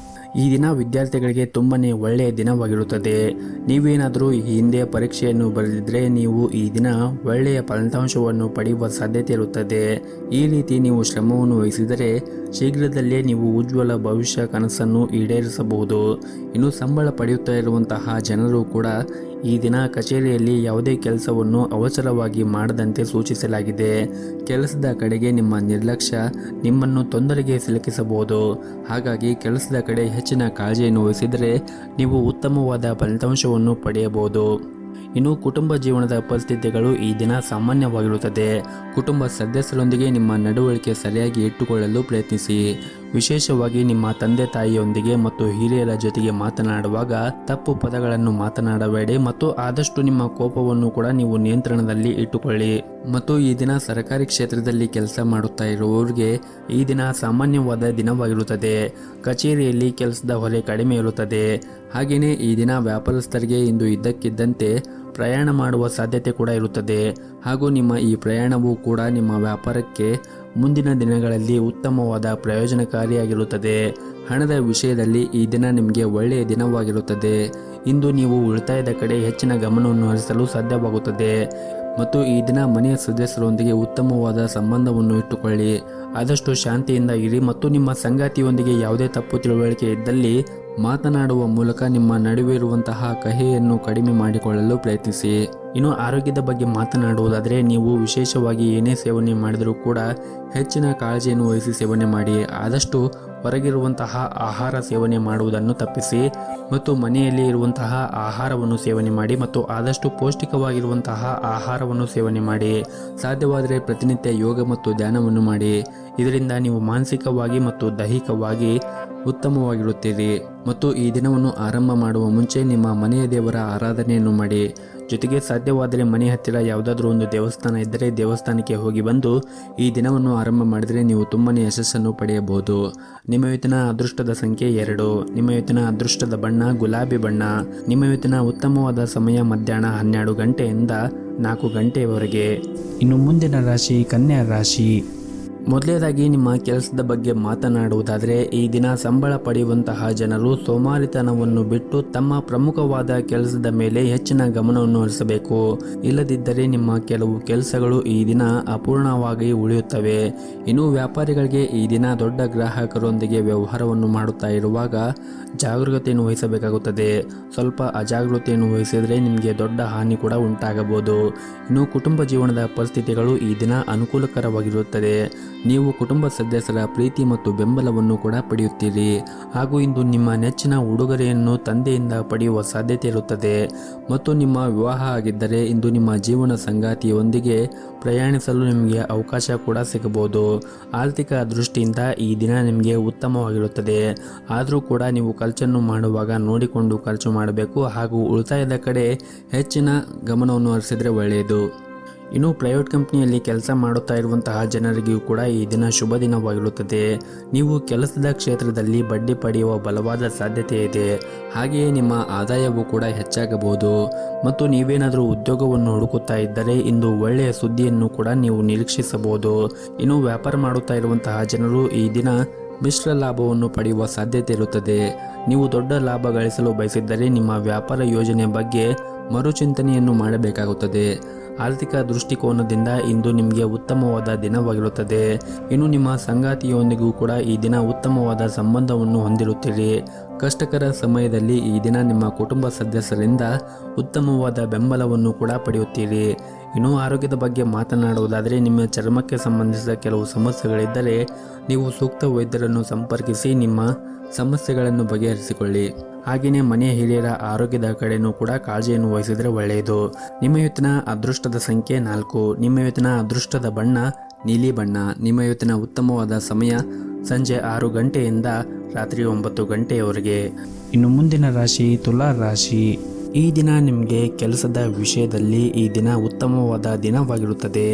ಈ ದಿನ ವಿದ್ಯಾರ್ಥಿಗಳಿಗೆ ತುಂಬಾ ಒಳ್ಳೆಯ ದಿನವಾಗಿರುತ್ತದೆ. ನೀವೇನಾದರೂ ಈ ಹಿಂದೆ ಪರೀಕ್ಷೆಯನ್ನು ಬರೆದಿದ್ದರೆ ನೀವು ಈ ದಿನ ಒಳ್ಳೆಯ ಫಲಿತಾಂಶವನ್ನು ಪಡೆಯುವ ಸಾಧ್ಯತೆ ಇರುತ್ತದೆ. ಈ ರೀತಿ ನೀವು ಶ್ರಮವನ್ನು ವಹಿಸಿದರೆ ಶೀಘ್ರದಲ್ಲೇ ನೀವು ಉಜ್ವಲ ಭವಿಷ್ಯ ಕನಸನ್ನು ಈಡೇರಿಸಬಹುದು. ಇನ್ನು ಸಂಬಳ ಪಡೆಯುತ್ತಾ ಇರುವಂತಹ ಜನರು ಕೂಡ ಈ ದಿನ ಕಚೇರಿಯಲ್ಲಿ ಯಾವುದೇ ಕೆಲಸವನ್ನು ಅವಸರವಾಗಿ ಮಾಡದಂತೆ ಸೂಚಿಸಲಾಗಿದೆ. ಕೆಲಸದ ಕಡೆಗೆ ನಿಮ್ಮ ನಿರ್ಲಕ್ಷ್ಯ ನಿಮ್ಮನ್ನು ತೊಂದರೆಗೆ ಸಿಲುಕಿಸಬಹುದು. ಹಾಗಾಗಿ ಕೆಲಸದ ಕಡೆ ಹೆಚ್ಚಿನ ಕಾಳಜಿಯನ್ನು ವಹಿಸಿದರೆ ನೀವು ಉತ್ತಮವಾದ ಫಲಿತಾಂಶವನ್ನು ಪಡೆಯಬಹುದು. ಇನ್ನು ಕುಟುಂಬ ಜೀವನದ ಪರಿಸ್ಥಿತಿಗಳು ಈ ದಿನ ಸಾಮಾನ್ಯವಾಗಿರುತ್ತದೆ. ಕುಟುಂಬ ಸದಸ್ಯರೊಂದಿಗೆ ನಿಮ್ಮ ನಡವಳಿಕೆ ಸರಿಯಾಗಿ ಇಟ್ಟುಕೊಳ್ಳಲು ಪ್ರಯತ್ನಿಸಿ. ವಿಶೇಷವಾಗಿ ನಿಮ್ಮ ತಂದೆ ತಾಯಿಯೊಂದಿಗೆ ಮತ್ತು ಹಿರಿಯರ ಜೊತೆಗೆ ಮಾತನಾಡುವಾಗ ತಪ್ಪು ಪದಗಳನ್ನು ಮಾತನಾಡಬೇಡಿ ಮತ್ತು ಆದಷ್ಟು ನಿಮ್ಮ ಕೋಪವನ್ನು ಕೂಡ ನೀವು ನಿಯಂತ್ರಣದಲ್ಲಿ ಇಟ್ಟುಕೊಳ್ಳಿ. ಮತ್ತು ಈ ದಿನ ಸರ್ಕಾರಿ ಕ್ಷೇತ್ರದಲ್ಲಿ ಕೆಲಸ ಮಾಡುತ್ತಾ ಇರುವವರಿಗೆ ಈ ದಿನ ಸಾಮಾನ್ಯವಾದ ದಿನವಾಗಿರುತ್ತದೆ. ಕಚೇರಿಯಲ್ಲಿ ಕೆಲಸದ ಹೊರೆ ಕಡಿಮೆ ಇರುತ್ತದೆ. ಹಾಗೆಯೇ ಈ ದಿನ ವ್ಯಾಪಾರಸ್ಥರಿಗೆ ಇಂದು ಇದ್ದಕ್ಕಿದ್ದಂತೆ ಪ್ರಯಾಣ ಮಾಡುವ ಸಾಧ್ಯತೆ ಕೂಡ ಇರುತ್ತದೆ. ಹಾಗೂ ನಿಮ್ಮ ಈ ಪ್ರಯಾಣವು ಕೂಡ ನಿಮ್ಮ ವ್ಯಾಪಾರಕ್ಕೆ ಮುಂದಿನ ದಿನಗಳಲ್ಲಿ ಉತ್ತಮವಾದ ಪ್ರಯೋಜನಕಾರಿಯಾಗಿರುತ್ತದೆ. ಹಣದ ವಿಷಯದಲ್ಲಿ ಈ ದಿನ ನಿಮಗೆ ಒಳ್ಳೆಯ ದಿನವಾಗಿರುತ್ತದೆ. ಇಂದು ನೀವು ಉಳಿತಾಯದ ಕಡೆ ಹೆಚ್ಚಿನ ಗಮನವನ್ನು ಹರಿಸಲು ಸಾಧ್ಯವಾಗುತ್ತದೆ. ಮತ್ತು ಈ ದಿನ ಮನೆಯ ಸದಸ್ಯರೊಂದಿಗೆ ಉತ್ತಮವಾದ ಸಂಬಂಧವನ್ನು ಇಟ್ಟುಕೊಳ್ಳಿ. ಆದಷ್ಟು ಶಾಂತಿಯಿಂದ ಇರಿ ಮತ್ತು ನಿಮ್ಮ ಸಂಗಾತಿಯೊಂದಿಗೆ ಯಾವುದೇ ತಪ್ಪು ತಿಳುವಳಿಕೆ ಇದ್ದಲ್ಲಿ ಮಾತನಾಡುವ ಮೂಲಕ ನಿಮ್ಮ ನಡುವೆ ಇರುವಂತಹ ಕಹಿಯನ್ನು ಕಡಿಮೆ ಮಾಡಿಕೊಳ್ಳಲು ಪ್ರಯತ್ನಿಸಿ. ಇನ್ನು ಆರೋಗ್ಯದ ಬಗ್ಗೆ ಮಾತನಾಡುವುದಾದರೆ ನೀವು ವಿಶೇಷವಾಗಿ ಏನೇ ಸೇವನೆ ಮಾಡಿದರೂ ಕೂಡ ಹೆಚ್ಚಿನ ಕಾಳಜಿಯನ್ನು ವಹಿಸಿ ಸೇವನೆ ಮಾಡಿ. ಆದಷ್ಟು ಹೊರಗಿರುವಂತಹ ಆಹಾರ ಸೇವನೆ ಮಾಡುವುದನ್ನು ತಪ್ಪಿಸಿ ಮತ್ತು ಮನೆಯಲ್ಲಿ ಇರುವಂತಹ ಆಹಾರವನ್ನು ಸೇವನೆ ಮಾಡಿ ಮತ್ತು ಆದಷ್ಟು ಪೌಷ್ಟಿಕವಾಗಿರುವಂತಹ ಆಹಾರವನ್ನು ಸೇವನೆ ಮಾಡಿ. ಸಾಧ್ಯವಾದರೆ ಪ್ರತಿನಿತ್ಯ ಯೋಗ ಮತ್ತು ಧ್ಯಾನವನ್ನು ಮಾಡಿ. ಇದರಿಂದ ನೀವು ಮಾನಸಿಕವಾಗಿ ಮತ್ತು ದೈಹಿಕವಾಗಿ ಉತ್ತಮವಾಗಿರುತ್ತೀರಿ. ಮತ್ತು ಈ ದಿನವನ್ನು ಆರಂಭ ಮಾಡುವ ಮುಂಚೆ ನಿಮ್ಮ ಮನೆಯ ದೇವರ ಆರಾಧನೆಯನ್ನು ಮಾಡಿ. ಜೊತೆಗೆ ಸಾಧ್ಯವಾದರೆ ಮನೆ ಹತ್ತಿರ ಯಾವುದಾದ್ರೂ ಒಂದು ದೇವಸ್ಥಾನ ಇದ್ದರೆ ದೇವಸ್ಥಾನಕ್ಕೆ ಹೋಗಿ ಬಂದು ಈ ದಿನವನ್ನು ಆರಂಭ ಮಾಡಿದರೆ ನೀವು ತುಂಬನೇ ಯಶಸ್ಸನ್ನು ಪಡೆಯಬಹುದು. ನಿಮ್ಮ ಇವತ್ತಿನ ಅದೃಷ್ಟದ ಸಂಖ್ಯೆ 2. ನಿಮ್ಮ ಇವತ್ತಿನ ಅದೃಷ್ಟದ ಬಣ್ಣ ಗುಲಾಬಿ ಬಣ್ಣ. ನಿಮ್ಮ ಇವತ್ತಿನ ಉತ್ತಮವಾದ ಸಮಯ ಮಧ್ಯಾಹ್ನ 12 ಗಂಟೆಯಿಂದ 4 ಗಂಟೆಯವರೆಗೆ. ಇನ್ನು ಮುಂದಿನ ರಾಶಿ ಕನ್ಯಾ ರಾಶಿ. ಮೊದಲನೇದಾಗಿ ನಿಮ್ಮ ಕೆಲಸದ ಬಗ್ಗೆ ಮಾತನಾಡುವುದಾದರೆ ಈ ದಿನ ಸಂಬಳ ಪಡೆಯುವಂತಹ ಜನರು ಸೋಮಾರಿತನವನ್ನು ಬಿಟ್ಟು ತಮ್ಮ ಪ್ರಮುಖವಾದ ಕೆಲಸದ ಮೇಲೆ ಹೆಚ್ಚಿನ ಗಮನವನ್ನು ಹರಿಸಬೇಕು. ಇಲ್ಲದಿದ್ದರೆ ನಿಮ್ಮ ಕೆಲವು ಕೆಲಸಗಳು ಈ ದಿನ ಅಪೂರ್ಣವಾಗಿ ಉಳಿಯುತ್ತವೆ. ಇನ್ನು ವ್ಯಾಪಾರಿಗಳಿಗೆ ಈ ದಿನ ದೊಡ್ಡ ಗ್ರಾಹಕರೊಂದಿಗೆ ವ್ಯವಹಾರವನ್ನು ಮಾಡುತ್ತಾ ಇರುವಾಗ ಜಾಗರೂಕತೆಯನ್ನು ವಹಿಸಬೇಕಾಗುತ್ತದೆ. ಸ್ವಲ್ಪ ಅಜಾಗರೂಕತೆಯನ್ನು ವಹಿಸಿದರೆ ನಿಮಗೆ ದೊಡ್ಡ ಹಾನಿ ಕೂಡ ಉಂಟಾಗಬಹುದು. ಇನ್ನು ಕುಟುಂಬ ಜೀವನದ ಪರಿಸ್ಥಿತಿಗಳು ಈ ದಿನ ಅನುಕೂಲಕರವಾಗಿರುತ್ತದೆ. ನೀವು ಕುಟುಂಬ ಸದಸ್ಯರ ಪ್ರೀತಿ ಮತ್ತು ಬೆಂಬಲವನ್ನು ಕೂಡ ಪಡೆಯುತ್ತೀರಿ. ಹಾಗೂ ಇಂದು ನಿಮ್ಮ ನೆಚ್ಚಿನ ಉಡುಗೊರೆಯನ್ನು ತಂದೆಯಿಂದ ಪಡೆಯುವ ಸಾಧ್ಯತೆ ಇರುತ್ತದೆ. ಮತ್ತು ನಿಮ್ಮ ವಿವಾಹ ಆಗಿದ್ದರೆ ಇಂದು ನಿಮ್ಮ ಜೀವನ ಸಂಗಾತಿಯೊಂದಿಗೆ ಪ್ರಯಾಣಿಸಲು ನಿಮಗೆ ಅವಕಾಶ ಕೂಡ ಸಿಗಬಹುದು. ಆರ್ಥಿಕ ದೃಷ್ಟಿಯಿಂದ ಈ ದಿನ ನಿಮಗೆ ಉತ್ತಮವಾಗಿರುತ್ತದೆ. ಆದರೂ ಕೂಡ ನೀವು ಖರ್ಚನ್ನು ಮಾಡುವಾಗ ನೋಡಿಕೊಂಡು ಖರ್ಚು ಮಾಡಬೇಕು ಹಾಗೂ ಉಳಿತಾಯದ ಕಡೆ ಹೆಚ್ಚಿನ ಗಮನವನ್ನು ಹರಿಸಿದರೆ ಒಳ್ಳೆಯದು. ಇನ್ನು ಪ್ರೈವೇಟ್ ಕಂಪ್ನಿಯಲ್ಲಿ ಕೆಲಸ ಮಾಡುತ್ತಾ ಇರುವಂತಹ ಜನರಿಗೂ ಕೂಡ ಈ ದಿನ ಶುಭ ದಿನವಾಗಿರುತ್ತದೆ. ನೀವು ಕೆಲಸದ ಕ್ಷೇತ್ರದಲ್ಲಿ ಬಡ್ಡಿ ಪಡೆಯುವ ಬಲವಾದ ಸಾಧ್ಯತೆ ಇದೆ. ಹಾಗೆಯೇ ನಿಮ್ಮ ಆದಾಯವೂ ಕೂಡ ಹೆಚ್ಚಾಗಬಹುದು. ಮತ್ತು ನೀವೇನಾದರೂ ಉದ್ಯೋಗವನ್ನು ಹುಡುಕುತ್ತಾ ಇದ್ದರೆ ಇಂದು ಒಳ್ಳೆಯ ಸುದ್ದಿಯನ್ನು ಕೂಡ ನೀವು ನಿರೀಕ್ಷಿಸಬಹುದು. ಇನ್ನು ವ್ಯಾಪಾರ ಮಾಡುತ್ತಾ ಇರುವಂತಹ ಜನರು ಈ ದಿನ ಮಿಶ್ರ ಲಾಭವನ್ನು ಪಡೆಯುವ ಸಾಧ್ಯತೆ ಇರುತ್ತದೆ. ನೀವು ದೊಡ್ಡ ಲಾಭ ಗಳಿಸಲು ಬಯಸಿದ್ದರೆ ನಿಮ್ಮ ವ್ಯಾಪಾರ ಯೋಜನೆ ಬಗ್ಗೆ ಮರುಚಿಂತನೆಯನ್ನು ಮಾಡಬೇಕಾಗುತ್ತದೆ. ಆರ್ಥಿಕ ದೃಷ್ಟಿಕೋನದಿಂದ ಇಂದು ನಿಮಗೆ ಉತ್ತಮವಾದ ದಿನವಾಗಿರುತ್ತದೆ. ಇನ್ನು ನಿಮ್ಮ ಸಂಗಾತಿಯೊಂದಿಗೂ ಕೂಡ ಈ ದಿನ ಉತ್ತಮವಾದ ಸಂಬಂಧವನ್ನು ಹೊಂದಿರುತ್ತೀರಿ. ಕಷ್ಟಕರ ಸಮಯದಲ್ಲಿ ಈ ದಿನ ನಿಮ್ಮ ಕುಟುಂಬ ಸದಸ್ಯರಿಂದ ಉತ್ತಮವಾದ ಬೆಂಬಲವನ್ನು ಕೂಡ ಪಡೆಯುತ್ತೀರಿ. ಇನ್ನು ಆರೋಗ್ಯದ ಬಗ್ಗೆ ಮಾತನಾಡುವುದಾದರೆ ನಿಮ್ಮ ಚರ್ಮಕ್ಕೆ ಸಂಬಂಧಿಸಿದ ಕೆಲವು ಸಮಸ್ಯೆಗಳಿದ್ದರೆ ನೀವು ಸೂಕ್ತ ವೈದ್ಯರನ್ನು ಸಂಪರ್ಕಿಸಿ ನಿಮ್ಮ ಸಮಸ್ಯೆಗಳನ್ನು ಬಗೆಹರಿಸಿಕೊಳ್ಳಿ. ಹಾಗೆಯೇ ಮನೆಯ ಹಿರಿಯರ ಆರೋಗ್ಯದ ಕಡೆಯೂ ಕೂಡ ಕಾಳಜಿಯನ್ನು ವಹಿಸಿದರೆ ಒಳ್ಳೆಯದು. ನಿಮ್ಮ ಇವತ್ತಿನ ಅದೃಷ್ಟದ ಸಂಖ್ಯೆ 4. ನಿಮ್ಮ ಇವತ್ತಿನ ಅದೃಷ್ಟದ ಬಣ್ಣ ನೀಲಿ ಬಣ್ಣ. ನಿಮ್ಮ ಇವತ್ತಿನ ಉತ್ತಮವಾದ ಸಮಯ ಸಂಜೆ 6 ಗಂಟೆಯಿಂದ ರಾತ್ರಿ 9 ಗಂಟೆಯವರೆಗೆ. ಇನ್ನು ಮುಂದಿನ ರಾಶಿ ತುಲಾ ರಾಶಿ. ಈ ದಿನ ನಿಮಗೆ ಕೆಲಸದ ವಿಷಯದಲ್ಲಿ ಈ ದಿನ ಉತ್ತಮವಾದ ದಿನವಾಗಿರುತ್ತದೆ.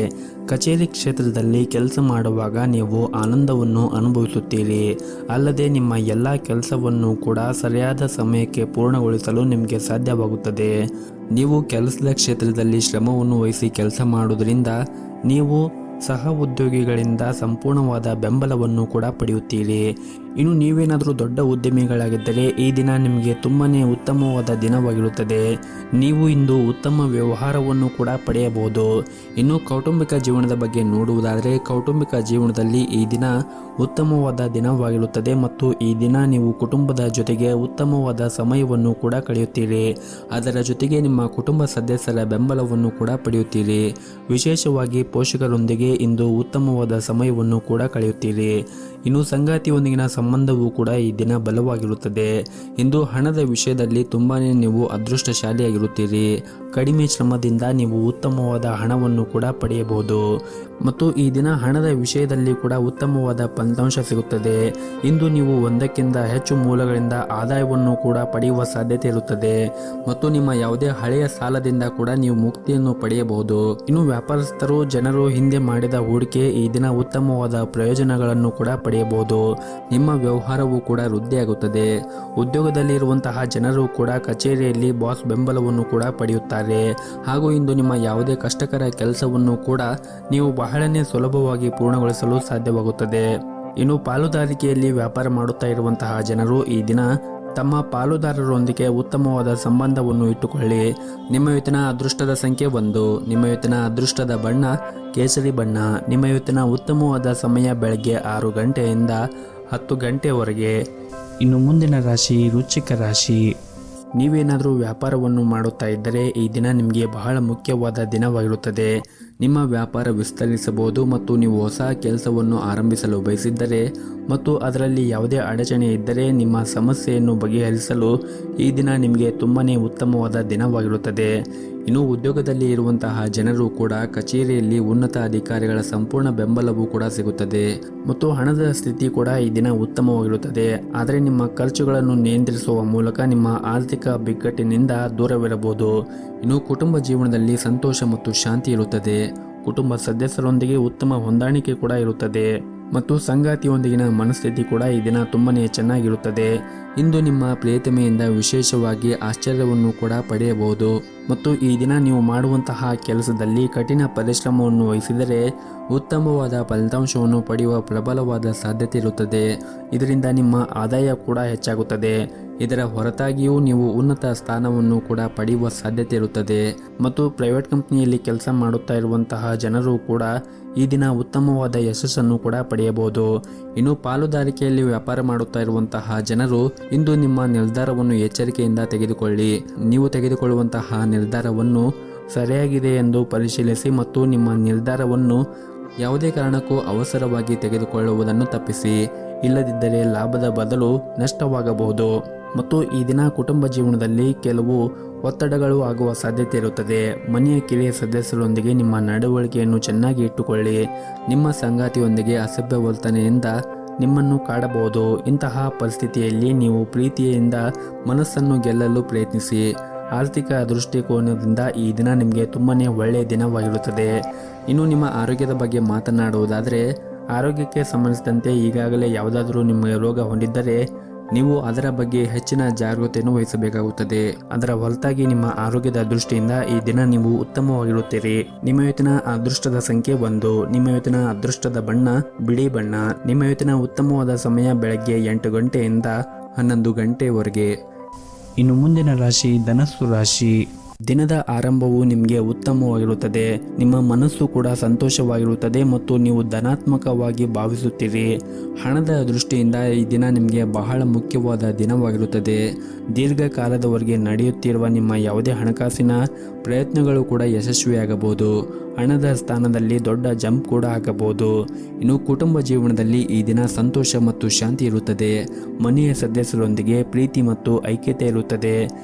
ಕಚೇರಿ ಕ್ಷೇತ್ರದಲ್ಲಿ ಕೆಲಸ ಮಾಡುವಾಗ ನೀವು ಆನಂದವನ್ನು ಅನುಭವಿಸುತ್ತೀರಿ. ಅಲ್ಲದೆ ನಿಮ್ಮ ಎಲ್ಲ ಕೆಲಸವನ್ನು ಕೂಡ ಸರಿಯಾದ ಸಮಯಕ್ಕೆ ಪೂರ್ಣಗೊಳಿಸಲು ನಿಮಗೆ ಸಾಧ್ಯವಾಗುತ್ತದೆ. ನೀವು ಕೆಲಸದ ಕ್ಷೇತ್ರದಲ್ಲಿ ಶ್ರಮವನ್ನು ವಹಿಸಿ ಕೆಲಸ ಮಾಡುವುದರಿಂದ ನೀವು ಸಹ ಉದ್ಯೋಗಿಗಳಿಂದ ಸಂಪೂರ್ಣವಾದ ಬೆಂಬಲವನ್ನು ಕೂಡ ಪಡೆಯುತ್ತೀರಿ. ಇನ್ನು ನೀವೇನಾದರೂ ದೊಡ್ಡ ಉದ್ಯಮಿಗಳಾಗಿದ್ದರೆ ಈ ದಿನ ನಿಮಗೆ ತುಂಬನೇ ಉತ್ತಮವಾದ ದಿನವಾಗಿರುತ್ತದೆ. ನೀವು ಇಂದು ಉತ್ತಮ ವ್ಯವಹಾರವನ್ನು ಕೂಡ ಪಡೆಯಬಹುದು. ಇನ್ನು ಕೌಟುಂಬಿಕ ಜೀವನದ ಬಗ್ಗೆ ನೋಡುವುದಾದರೆ ಕೌಟುಂಬಿಕ ಜೀವನದಲ್ಲಿ ಈ ದಿನ ಉತ್ತಮವಾದ ದಿನವಾಗಿರುತ್ತದೆ ಮತ್ತು ಈ ದಿನ ನೀವು ಕುಟುಂಬದ ಜೊತೆಗೆ ಉತ್ತಮವಾದ ಸಮಯವನ್ನು ಕೂಡ ಕಳೆಯುತ್ತೀರಿ. ಅದರ ಜೊತೆಗೆ ನಿಮ್ಮ ಕುಟುಂಬ ಸದಸ್ಯರ ಬೆಂಬಲವನ್ನು ಕೂಡ ಪಡೆಯುತ್ತೀರಿ. ವಿಶೇಷವಾಗಿ ಪೋಷಕರೊಂದಿಗೆ ಇಂದು ಉತ್ತಮವಾದ ಸಮಯವನ್ನು ಕೂಡ ಕಳೆಯುತ್ತೀರಿ. ಇನ್ನು ಸಂಗಾತಿಯೊಂದಿಗಿನ ಸಂಬಂಧವೂ ಕೂಡ ಈ ದಿನ ಬಲವಾಗಿರುತ್ತದೆ. ಇಂದು ಹಣದ ವಿಷಯದಲ್ಲಿ ತುಂಬಾನೇ ನೀವು ಅದೃಷ್ಟಶಾಲಿಯಾಗಿರುತ್ತೀರಿ. ಕಡಿಮೆ ಶ್ರಮದಿಂದ ನೀವು ಉತ್ತಮವಾದ ಹಣವನ್ನು ಕೂಡ ಪಡೆಯಬಹುದು ಮತ್ತು ಈ ದಿನ ಹಣದ ವಿಷಯದಲ್ಲಿ ಕೂಡ ಉತ್ತಮವಾದ ಫಲಿತಾಂಶ ಸಿಗುತ್ತದೆ. ಇಂದು ನೀವು ಒಂದಕ್ಕಿಂತ ಹೆಚ್ಚು ಮೂಲಗಳಿಂದ ಆದಾಯವನ್ನು ಕೂಡ ಪಡೆಯುವ ಸಾಧ್ಯತೆ ಇರುತ್ತದೆ ಮತ್ತು ನಿಮ್ಮ ಯಾವುದೇ ಹಳೆಯ ಸಾಲದಿಂದ ಕೂಡ ನೀವು ಮುಕ್ತಿಯನ್ನು ಪಡೆಯಬಹುದು. ಇನ್ನು ವ್ಯಾಪಾರಸ್ಥರು ಜನರು ಹಿಂದೆ ಮಾಡಿದ ಹೂಡಿಕೆ ಈ ದಿನ ಉತ್ತಮವಾದ ಪ್ರಯೋಜನಗಳನ್ನು ಕೂಡ ಪಡೆಯಬಹುದು. ನಿಮ್ಮ ವ್ಯವಹಾರವೂ ಕೂಡ ವೃದ್ಧಿಯಾಗುತ್ತದೆ. ಉದ್ಯೋಗದಲ್ಲಿ ಇರುವಂತಹ ಜನರು ಕೂಡ ಕಚೇರಿಯಲ್ಲಿ ಬಾಸ್ ಬೆಂಬಲವನ್ನು ಕೂಡ ಪಡೆಯುತ್ತಾರೆ ಹಾಗೂ ಇಂದು ನಿಮ್ಮ ಯಾವುದೇ ಕಷ್ಟಕರ ಕೆಲಸವನ್ನು ಕೂಡ ನೀವು ಬಹಳನೇ ಸುಲಭವಾಗಿ ಪೂರ್ಣಗೊಳಿಸಲು ಸಾಧ್ಯವಾಗುತ್ತದೆ. ಇನ್ನು ಪಾಲುದಾರಿಕೆಯಲ್ಲಿ ವ್ಯಾಪಾರ ಮಾಡುತ್ತಾ ಇರುವಂತಹ ಜನರು ಈ ದಿನ ತಮ್ಮ ಪಾಲುದಾರರೊಂದಿಗೆ ಉತ್ತಮವಾದ ಸಂಬಂಧವನ್ನು ಇಟ್ಟುಕೊಳ್ಳಿ. ನಿಮ್ಮ ಇವತ್ತಿನ ಅದೃಷ್ಟದ ಸಂಖ್ಯೆ 1. ನಿಮ್ಮ ಇವತ್ತಿನ ಅದೃಷ್ಟದ ಬಣ್ಣ ಕೇಸರಿ ಬಣ್ಣ. ನಿಮ್ಮ ಇವತ್ತಿನ ಉತ್ತಮವಾದ ಸಮಯ ಬೆಳಗ್ಗೆ 6 ಗಂಟೆಯಿಂದ 10 ಗಂಟೆವರೆಗೆ. ಇನ್ನು ಮುಂದಿನ ರಾಶಿ ವೃಶ್ಚಿಕ ರಾಶಿ. ನೀವೇನಾದರೂ ವ್ಯಾಪಾರವನ್ನು ಮಾಡುತ್ತಾ ಇದ್ದರೆ ಈ ದಿನ ನಿಮಗೆ ಬಹಳ ಮುಖ್ಯವಾದ ದಿನವಾಗಿರುತ್ತದೆ. ನಿಮ್ಮ ವ್ಯಾಪಾರ ವಿಸ್ತರಿಸಬಹುದು ಮತ್ತು ನೀವು ಹೊಸ ಕೆಲಸವನ್ನು ಆರಂಭಿಸಲು ಬಯಸಿದ್ದರೆ ಮತ್ತು ಅದರಲ್ಲಿ ಯಾವುದೇ ಅಡಚಣೆ ಇದ್ದರೆ ನಿಮ್ಮ ಸಮಸ್ಯೆಯನ್ನು ಬಗೆಹರಿಸಲು ಈ ದಿನ ನಿಮಗೆ ತುಂಬಾನೇ ಉತ್ತಮವಾದ ದಿನವಾಗಿರುತ್ತದೆ. ಇನ್ನು ಉದ್ಯೋಗದಲ್ಲಿ ಇರುವಂತಹ ಜನರು ಕೂಡ ಕಚೇರಿಯಲ್ಲಿ ಉನ್ನತ ಅಧಿಕಾರಿಗಳ ಸಂಪೂರ್ಣ ಬೆಂಬಲವೂ ಕೂಡ ಸಿಗುತ್ತದೆ ಮತ್ತು ಹಣದ ಸ್ಥಿತಿ ಕೂಡ ಈ ದಿನ ಉತ್ತಮವಾಗಿರುತ್ತದೆ. ಆದರೆ ನಿಮ್ಮ ಖರ್ಚುಗಳನ್ನು ನಿಯಂತ್ರಿಸುವ ಮೂಲಕ ನಿಮ್ಮ ಆರ್ಥಿಕ ಬಿಕ್ಕಟ್ಟಿನಿಂದ ದೂರವಿರಬಹುದು. ಇನ್ನು ಕುಟುಂಬ ಜೀವನದಲ್ಲಿ ಸಂತೋಷ ಮತ್ತು ಶಾಂತಿ ಇರುತ್ತದೆ. ಕುಟುಂಬ ಸದಸ್ಯರೊಂದಿಗೆ ಉತ್ತಮ ಹೊಂದಾಣಿಕೆ ಕೂಡ ಇರುತ್ತದೆ ಮತ್ತು ಸಂಗಾತಿಯೊಂದಿಗಿನ ಮನಸ್ಥಿತಿ ಕೂಡ ಈ ದಿನ ತುಂಬಾನೇ ಚೆನ್ನಾಗಿರುತ್ತದೆ. ಇಂದು ನಿಮ್ಮ ಪ್ರಿಯತಮೆಯಿಂದ ವಿಶೇಷವಾಗಿ ಆಶ್ಚರ್ಯವನ್ನು ಕೂಡ ಪಡೆಯಬಹುದು ಮತ್ತು ಈ ದಿನ ನೀವು ಮಾಡುವಂತಹ ಕೆಲಸದಲ್ಲಿ ಕಠಿಣ ಪರಿಶ್ರಮವನ್ನು ವಹಿಸಿದರೆ ಉತ್ತಮವಾದ ಫಲಿತಾಂಶವನ್ನು ಪಡೆಯುವ ಪ್ರಬಲವಾದ ಸಾಧ್ಯತೆ ಇರುತ್ತದೆ. ಇದರಿಂದ ನಿಮ್ಮ ಆದಾಯ ಕೂಡ ಹೆಚ್ಚಾಗುತ್ತದೆ. ಇದರ ಹೊರತಾಗಿಯೂ ನೀವು ಉನ್ನತ ಸ್ಥಾನವನ್ನು ಕೂಡ ಪಡೆಯುವ ಸಾಧ್ಯತೆ ಇರುತ್ತದೆ ಮತ್ತು ಪ್ರೈವೇಟ್ ಕಂಪನಿಯಲ್ಲಿ ಕೆಲಸ ಮಾಡುತ್ತಾ ಇರುವಂತಹ ಜನರು ಕೂಡ ಈ ದಿನ ಉತ್ತಮವಾದ ಯಶಸ್ಸನ್ನು ಕೂಡ ಪಡೆಯಬಹುದು. ಇನ್ನು ಪಾಲುದಾರಿಕೆಯಲ್ಲಿ ವ್ಯಾಪಾರ ಮಾಡುತ್ತಾ ಇರುವಂತಹ ಜನರು ಇಂದು ನಿಮ್ಮ ನಿರ್ಧಾರವನ್ನು ಎಚ್ಚರಿಕೆಯಿಂದ ತೆಗೆದುಕೊಳ್ಳಿ. ನೀವು ತೆಗೆದುಕೊಳ್ಳುವಂತಹ ನಿರ್ಧಾರವನ್ನು ಸರಿಯಾಗಿದೆ ಎಂದು ಪರಿಶೀಲಿಸಿ ಮತ್ತು ನಿಮ್ಮ ನಿರ್ಧಾರವನ್ನು ಯಾವುದೇ ಕಾರಣಕ್ಕೂ ಅವಸರವಾಗಿ ತೆಗೆದುಕೊಳ್ಳುವುದನ್ನು ತಪ್ಪಿಸಿ. ಇಲ್ಲದಿದ್ದರೆ ಲಾಭದ ಬದಲು ನಷ್ಟವಾಗಬಹುದು ಮತ್ತು ಈ ದಿನ ಕುಟುಂಬ ಜೀವನದಲ್ಲಿ ಕೆಲವು ಒತ್ತಡಗಳು ಆಗುವ ಸಾಧ್ಯತೆ ಇರುತ್ತದೆ. ಮನೆಯ ಕಿರಿಯ ಸದಸ್ಯರೊಂದಿಗೆ ನಿಮ್ಮ ನಡವಳಿಕೆಯನ್ನು ಚೆನ್ನಾಗಿ ಇಟ್ಟುಕೊಳ್ಳಿ. ನಿಮ್ಮ ಸಂಗಾತಿಯೊಂದಿಗೆ ಅಸಭ್ಯ ವರ್ತನೆಯಿಂದ ನಿಮ್ಮನ್ನು ಕಾಡಬಹುದು. ಇಂತಹ ಪರಿಸ್ಥಿತಿಯಲ್ಲಿ ನೀವು ಪ್ರೀತಿಯಿಂದ ಮನಸ್ಸನ್ನು ಗೆಲ್ಲಲು ಪ್ರಯತ್ನಿಸಿ. ಆರ್ಥಿಕ ದೃಷ್ಟಿಕೋನದಿಂದ ಈ ದಿನ ನಿಮಗೆ ತುಂಬಾನೇ ಒಳ್ಳೆಯ ದಿನವಾಗಿರುತ್ತದೆ. ಇನ್ನು ನಿಮ್ಮ ಆರೋಗ್ಯದ ಬಗ್ಗೆ ಮಾತನಾಡುವುದಾದರೆ ಆರೋಗ್ಯಕ್ಕೆ ಸಂಬಂಧಿಸಿದಂತೆ ಈಗಾಗಲೇ ಯಾವುದಾದರೂ ನಿಮಗೆ ರೋಗ ಹೊಂದಿದ್ದರೆ ನೀವು ಅದರ ಬಗ್ಗೆ ಹೆಚ್ಚಿನ ಜಾಗೃತೆಯನ್ನು ವಹಿಸಬೇಕಾಗುತ್ತದೆ. ಅದರ ಹೊರತಾಗಿ ನಿಮ್ಮ ಆರೋಗ್ಯದ ದೃಷ್ಟಿಯಿಂದ ಈ ದಿನ ನೀವು ಉತ್ತಮವಾಗಿರುತ್ತೀರಿ. ನಿಮ್ಮ ಇವತ್ತಿನ ಅದೃಷ್ಟದ ಸಂಖ್ಯೆ 1. ನಿಮ್ಮ ಇವತ್ತಿನ ಅದೃಷ್ಟದ ಬಣ್ಣ ಬಿಳಿ ಬಣ್ಣ. ನಿಮ್ಮ ಇವತ್ತಿನ ಉತ್ತಮವಾದ ಸಮಯ ಬೆಳಗ್ಗೆ 8 ಗಂಟೆಯಿಂದ 11 ಗಂಟೆವರೆಗೆ. ಇನ್ನು ಮುಂದಿನ ರಾಶಿ ಧನಸ್ಸು ರಾಶಿ. ದಿನದ ಆರಂಭವು ನಿಮಗೆ ಉತ್ತಮವಾಗಿರುತ್ತದೆ. ನಿಮ್ಮ ಮನಸ್ಸು ಕೂಡ ಸಂತೋಷವಾಗಿರುತ್ತದೆ ಮತ್ತು ನೀವು ಧನಾತ್ಮಕವಾಗಿ ಭಾವಿಸುತ್ತೀರಿ. ಹಣದ ದೃಷ್ಟಿಯಿಂದ ಈ ದಿನ ನಿಮಗೆ ಬಹಳ ಮುಖ್ಯವಾದ ದಿನವಾಗಿರುತ್ತದೆ. ದೀರ್ಘಕಾಲದವರೆಗೆ ನಡೆಯುತ್ತಿರುವ ನಿಮ್ಮ ಯಾವುದೇ ಹಣಕಾಸಿನ ಪ್ರಯತ್ನಗಳು ಕೂಡ ಯಶಸ್ವಿಯಾಗಬಹುದು. ಹಣದ ಸ್ಥಾನದಲ್ಲಿ ದೊಡ್ಡ ಜಂಪ್ ಕೂಡ ಆಗಬಹುದು. ಇನ್ನು ಕುಟುಂಬ ಜೀವನದಲ್ಲಿ ಈ ದಿನ ಸಂತೋಷ ಮತ್ತು ಶಾಂತಿ ಇರುತ್ತದೆ. ಮನೆಯ ಸದಸ್ಯರೊಂದಿಗೆ ಪ್ರೀತಿ ಮತ್ತು ಐಕ್ಯತೆ ಇರುತ್ತದೆ